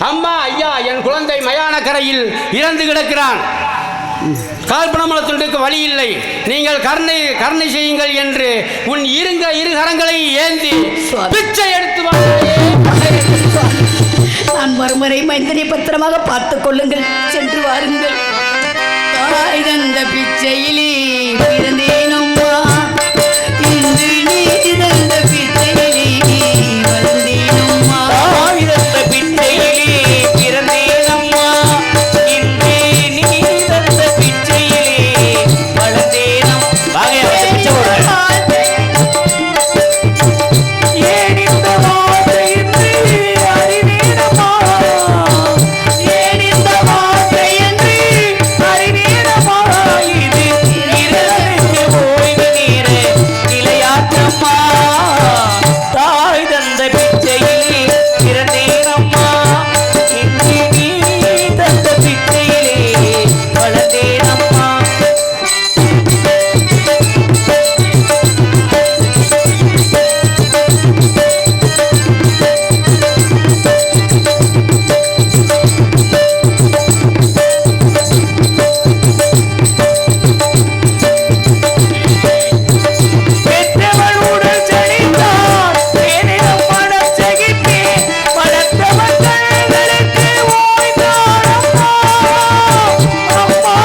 Speaker 3: அம்மா ஐயா என் குழந்தை மயான கரையில் இறந்து கிடக்கிறான், கால்பணமலத்துண்டுக்கு வழி இல்லை, நீங்கள் கருணை செய்யுங்கள் என்று உன் இரு கரங்களை ஏந்தி பிச்சை எடுத்து
Speaker 5: நான் மறுமுறை மைந்தனை பத்திரமாக பார்த்துக் கொள்ளுங்கள். சென்று வாருங்கள். தாய் தந்த பிச்சையிலே பிறந்தேனம்மா, இன்று நீ தந்த பிச்சையிலே வளர்ந்தேனம்மா.
Speaker 4: தாய் தந்த பிச்சையிலே பிறந்தேனம்மா, இன்று நீ தந்த பிச்சையிலே வளர்ந்தேனம். வாங்க பிச்சை போடுறேன். ஏன் இந்த வார்த்தை என்று அறிவீனமா, ஏன் இந்த வார்த்தை என்று அறிவீனமா, இது இரவுக்கு ஓய்வு நேர நிலையாற்றம்மா. தாய் தந்த பிச்சையிலே பிறந்தேனம்மா, இன்று நீ தந்த பிச்சையிலே வளர்ந்தேனம்மா. பெற்றவள் உடல் செழித்தார், ஏனினும் மனம் செகித்தேன், வளர்த்தவள் கண்களுக்கு ஓய்ந்தார் அம்மா. அம்மா,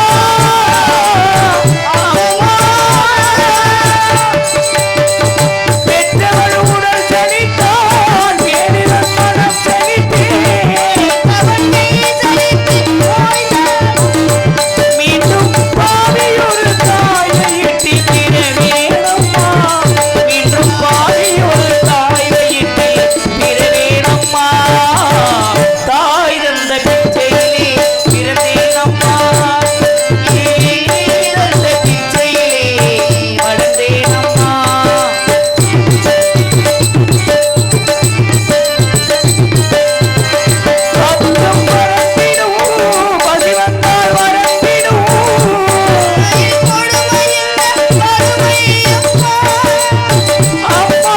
Speaker 4: அம்மா. பெற்றவள் உடல் செழித்தார், ஏனினும் மனம் செகித்தேன், மீண்டும் பாவியொரு தாய் வயிற்றில் பிறவேனம்மா, மீண்டும் பாவியொரு தாய் வயிற்றில் பிறவேனம்மா. தாய் தந்த பிச்சையிலே பிறந்தேனம்மா, நீ தந்த பிச்சையிலே வளர்ந்தேனம்மா. சப்தம் வரம்பிடுவோம், பசி வந்தால் வரம்பிடுவோம். அம்மா,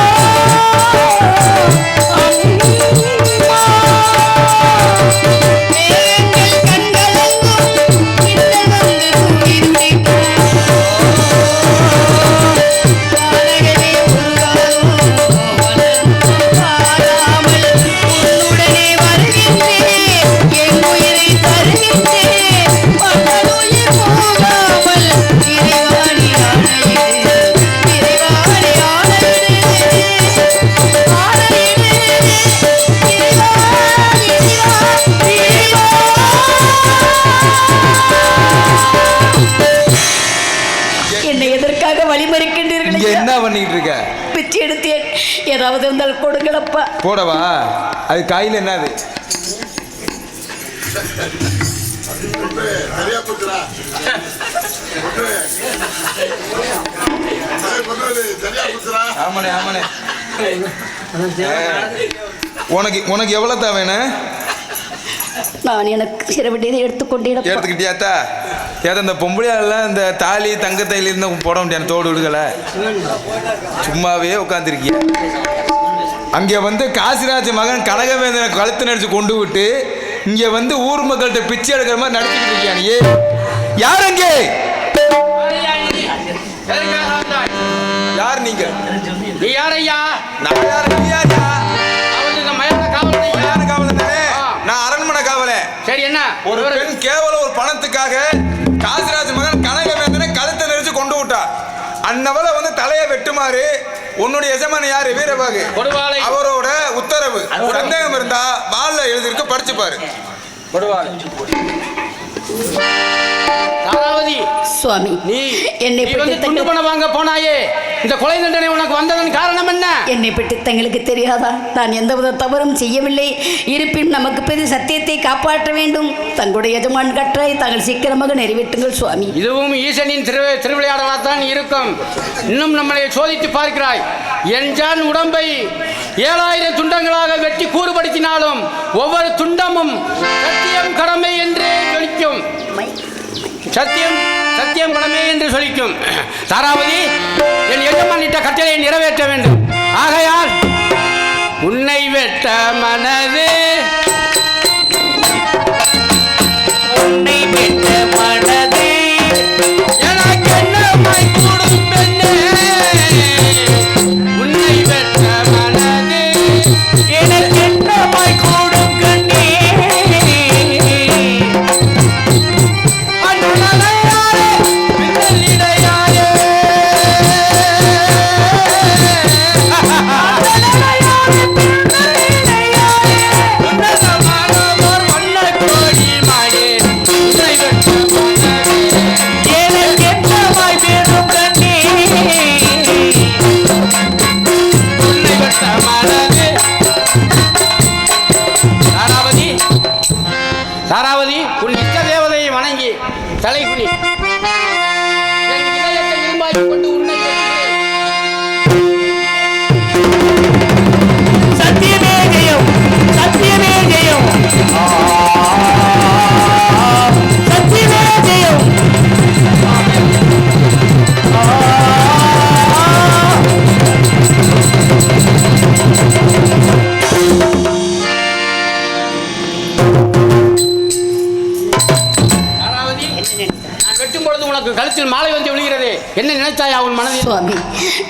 Speaker 5: என்னை எதற்காக வழிமறிக்கின்றீர்கள்
Speaker 6: இங்க
Speaker 5: ஐயா?
Speaker 6: என்ன பண்ணிட்டு இருக்க?
Speaker 5: பிச்சை எடுத்தேன். ஏதாவது இருந்தால் கொடுங்களப்பா.
Speaker 6: போடவா? அது கையில் என்னது? ஆமாண்ணே ஆமாண்ணே. உனக்கு உனக்கு எவ்வளோ தான் வேணும்?
Speaker 5: நான் எனக்கு சிறவிட்டதை எடுத்துக்கொண்டேன்.
Speaker 6: எடுத்துக்கிட்டியாத்தா? ஏதா இந்த பொம்பளையாலாம் இந்த தாலி தங்கத்தையில் இருந்து போட முடியாது, தோடு விடுகலை, சும்மாவே உட்காந்துருக்கிய. அங்கே வந்து காசிராஜ மகன் கனகவேந்தனை கழுத்து நடிச்சு கொண்டு விட்டு இங்கே வந்து ஊர் மக்கள்கிட்ட பிச்சை எடுக்கிற மாதிரி நடிச்சுக்கிட்டு இருக்கியா நீ? யார் அங்கே? யார் நீங்க?
Speaker 3: நீ யார் ஐயா?
Speaker 6: நான் யார்? நீ யாரா?
Speaker 3: அவன் இந்த மயான காவலன் ஐயா.
Speaker 6: மயான காவலன் தானே? நான் அரண்மனை காவலன்.
Speaker 3: சரி, என்ன
Speaker 6: ஒரு பெண் கேவலம் ஒரு பணத்துக்காக காசிராஜ மகன் கனகவேந்தனை கழுத்தை நெரிச்சு கொண்டு விட்டா. அன்னவளை வந்து தலையை வெட்டுமாறு உன்னுடைய எஜமான யாரு? வீரபாகு. அவரோட உத்தரவு. சந்தேகம் இருந்தா வால்ல எழுதிருக்கு, படிச்சு பாரு.
Speaker 3: தாராவதி
Speaker 5: சுவாமி,
Speaker 3: நீ
Speaker 5: என்னை
Speaker 3: வந்து துண்டு பணம் வாங்க போனாயே, இந்த கொலை தண்டனை உனக்கு வந்ததன் காரணம் என்ன?
Speaker 5: என்னை பற்றி தங்களுக்கு தெரியாதா? நான் எந்தவித தவறும் செய்யவில்லை. இருப்பினும் நமக்கு பெரிய சத்தியத்தை காப்பாற்ற வேண்டும். தங்களுடைய எஜமான் கற்றாய் தாங்கள் சீக்கிரமாக நிறைவேற்றுங்கள் சுவாமி.
Speaker 3: இதுவும் ஈசனின் திருவிளையாடலாகத்தான் இருக்கும். இன்னும் நம்மளை சோதித்து பார்க்கிறாய். என்றான் உடம்பை 7000 துண்டங்களாக வெட்டி கூறுபடுத்தினாலும் ஒவ்வொரு துண்டமும் சத்தியம் கடமை என்று ஜொலிக்கும். சத்தியம் சத்தியம் கடமை என்று சொல்லிக்கும். தாராவதி, என் எஜமானிட்ட கட்டளையை நிறைவேற்ற வேண்டும். ஆகையால் உன்னை வெட்ட மனது
Speaker 4: உன்னை வெட்ட மனது
Speaker 3: எனக்கு என்னமாய் கூடும் பெண்ணே. உன்னை வெட்ட மனது
Speaker 4: எனக்கு என்னமாய் கூடும் கண்ணே.
Speaker 3: அண்ணலையாரே பின்னலிடையாரே உன்னதமானோர் வண்ணக் கோடி மாயே. உன்னை வெட்ட மனது
Speaker 4: எனக்கு என்னமாய் வேணும் கண்ணே.
Speaker 3: உன்னை வெட்ட மனது. தாராவதி, தாராவதி, உன் இஷ்ட தேவதையை வணங்கி தலைகுனி என் இதயத்தை இரும்பாக்கிக் கொண்டு உன்னை வெட்டுகிறேன்.
Speaker 4: சத்தியமே ஜெயம், சத்தியமே ஜெயம், சத்தியமே ஜெயம்.
Speaker 3: தாராவதி, நான் வெட்டும் பொழுது உனக்கு கழுத்தில் மாலை வந்து விழுகிறது. என்ன நினைத்தாயா உன் மனதில்?
Speaker 5: சுவாமி,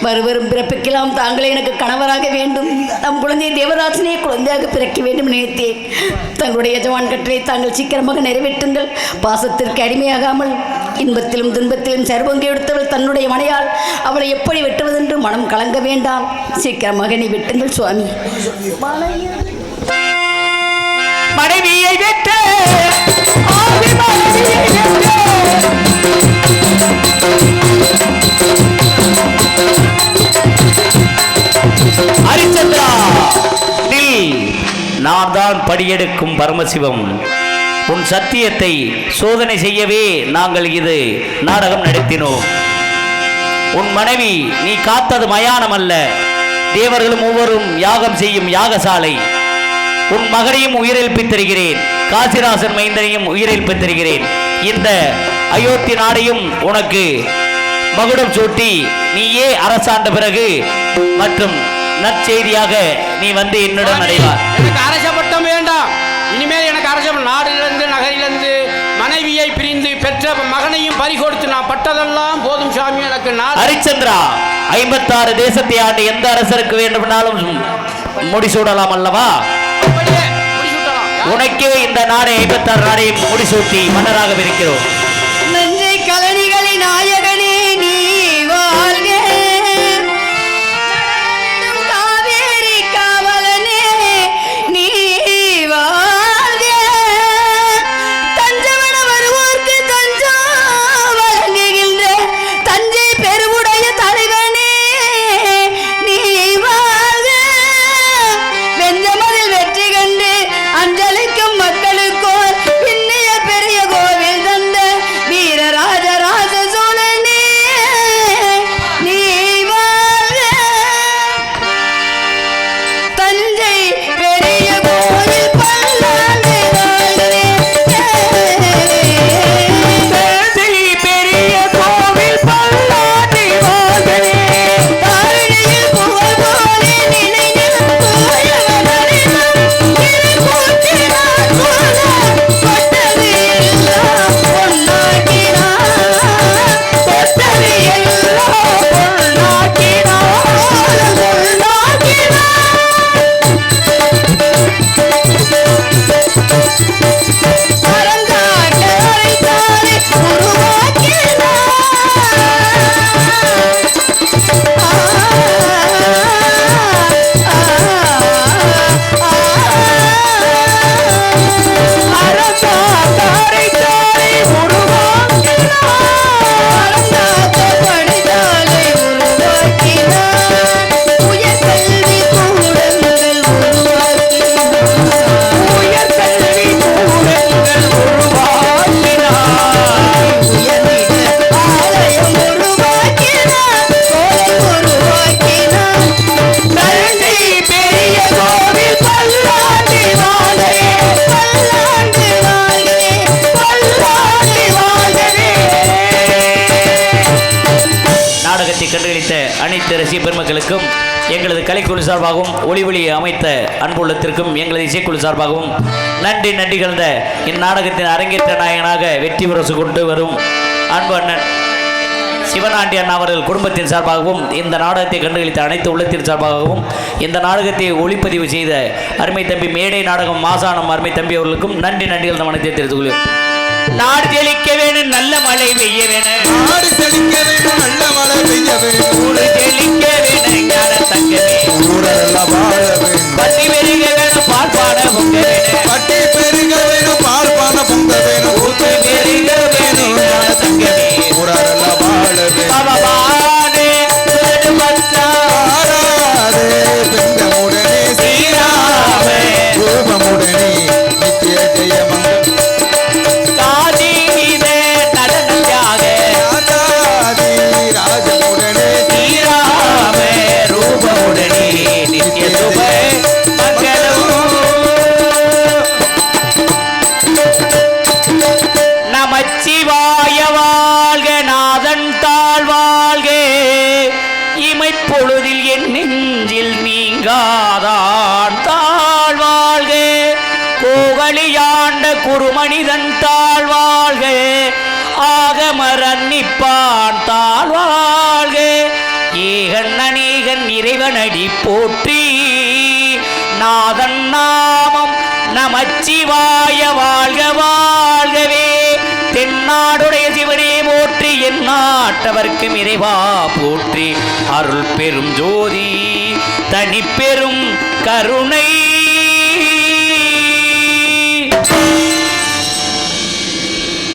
Speaker 5: வருவரும் பிறப்பிக்கலாம் தாங்களே எனக்கு கணவராக வேண்டும். நம் குழந்தை தேவராஜனே குழந்தையாக பிறக்க வேண்டும் நினைத்தேன். தங்களுடைய எஜமான் கட்டளை தாங்கள் சீக்கிரமாக நிறைவேற்றுங்கள். பாசத்திற்கு அடிமையாகாமல் இன்பத்திலும் துன்பத்திலும் சர்வங்கி எடுத்தவள் தன்னுடைய மனையால் அவளை எப்படி வெட்டுவதென்று மனம் கலங்க வேண்டாம். சீக்கிரமாக நீ வெட்டுங்கள் சுவாமி.
Speaker 4: மனைவியை வெட்ட ஆவி மனைவியை வெட்ட. ஹரிச்சந்திரா, நில். நான் தான் படியெடுக்கும் பரமசிவம். உன் சத்தியத்தை சோதனை செய்யவே நாங்கள் இது நாடகம் நடத்தினோம். உன் மனைவி நீ காத்தது மயானம் அல்ல, தேவர்களும் ஒவ்வொரும் யாகம் செய்யும் யாகசாலை. உன் மகனையும் உயிரிழப்பித்திருக்கிறேன், காசிராசன் மைந்தனையும் உயிரிழப்பித்திருக்கிறேன். இந்த அயோத்தி நாடையும் உனக்கு மகுடம் சூட்டி நீயே அரசாண்ட பிறகு மற்றும் நற்செய்தியாக நீ வந்து என்னுடன் அடைவார்.
Speaker 3: எனக்கு அரச பட்டம் வேண்டாம். இனிமேல் எனக்கு அரச நாடிலிருந்து நகரிலிருந்து மனைவியை பிரிந்து பெற்ற மகனையும் பறிகொடுத்து நான் பட்டதெல்லாம் போதும் சாமி. எனக்கு
Speaker 4: ஹரிச்சந்திரா, 56 தேசத்தை ஆண்டு எந்த அரசருக்கு வேண்டுமானாலும் முடிசூடலாம் அல்லவா?
Speaker 3: அப்படியே முடிச்சுட்டலாம்.
Speaker 4: உனக்கே இந்த நாடை 56 நாடையும் முடிசூட்டி மன்னராக இருக்கிறோம்.
Speaker 5: நஞ்சை கலனிகளின் நாயகனே நீ வாழ்க. காவேரி காவலனே நீ வாழ்க. தஞ்சமன வருவோர்க்கு தஞ்சம் வழங்குகின்ற தஞ்சை பெருவுடைய தலைவனே நீ வாழ்க. வெஞ்சமதில் வெற்றி கண்டு அஞ்சலிக்கும் மக்களுக்கோர் இன்னைய பெரிய கோவில் தந்த
Speaker 4: கண்டுகளித்த அனைத்து ரசிக பெருமக்களுக்கும் எங்களது கலைக்குழு சார்பாகவும் ஒளி அமைத்த அன்புள்ளத்திற்கும் எங்களது இசைக்குழு சார்பாகவும் நன்றி கலந்த இந்நாடகத்தின் அரங்கேற்ற நாயகனாக வெற்றி முரசு கொண்டு வரும் அன்பு அண்ணன் சிவனாண்டி அண்ணா அவர்கள் குடும்பத்தின் சார்பாகவும் இந்த நாடகத்தை கண்டுகளித்த அனைத்து உள்ளத்தின் சார்பாகவும் இந்த நாடகத்தை ஒளிப்பதிவு செய்த அருமை தம்பி மேடை நாடகம் மாசானம் அருமை தம்பி அவர்களுக்கும் நன்றிகள் மனத்தை தெரிந்து கொள்ளும். நாடு தெளிக்க வேணும், நல்ல மழை பெய்ய வேணும்,
Speaker 6: நாடு செழிக்க வேணும், நல்ல மழை பெய்ய வேணும்,
Speaker 4: ஊடு தெளிக்க வேணும், ஞான தங்கமே,
Speaker 6: ஊரெல்லாம் வாழ வேணும்,
Speaker 4: பட்டி பெருக வேணும், பால் பாட பொங்க வேணும்,
Speaker 6: பட்டி பெருக வேணும், பால் பான பொங்க வேணும்,
Speaker 4: ஊத்து பெருக வேணும், ஞான தங்கமே,
Speaker 6: ஊரெல்லாம் வாழ வேணும்,
Speaker 4: பவானே சுரடு பத்தா
Speaker 6: ஆராதே பெண்களுடனே
Speaker 4: ஸ்ரீராமே
Speaker 6: ரூபமுடனே நித்திய ஜெயமங்கலம்
Speaker 4: காதீதே நடனத்யாக
Speaker 6: ராஜாதி ராஜமுடனே
Speaker 4: ஸ்ரீராமே ரூபமுடனே நித்ய சுப மங்களம் நமச்சிவாய வாழ்க, நாதன் தாழ் வாழ்க, இமைப்பொழுதில் என் நெஞ்சில் நீங்காதான் தாழ் வாழ்க, கோகலியாண்ட குருமனிதன் தாழ் வாழ்க, ஆகமரன் நிப்பான் தாழ் வாழ்க, ஏகன் அநேகன் இறைவனடி போற்றி, நாதன் நாமம் நமச்சிவாய வாழ்க வாழ்கவே, தென்னாடுடைய சிவனே போற்றி, என் நாட்டவர்க்கும் இறைவா போற்றி, அருள் பெரும் ஜோதி தனி பெரும் கருணை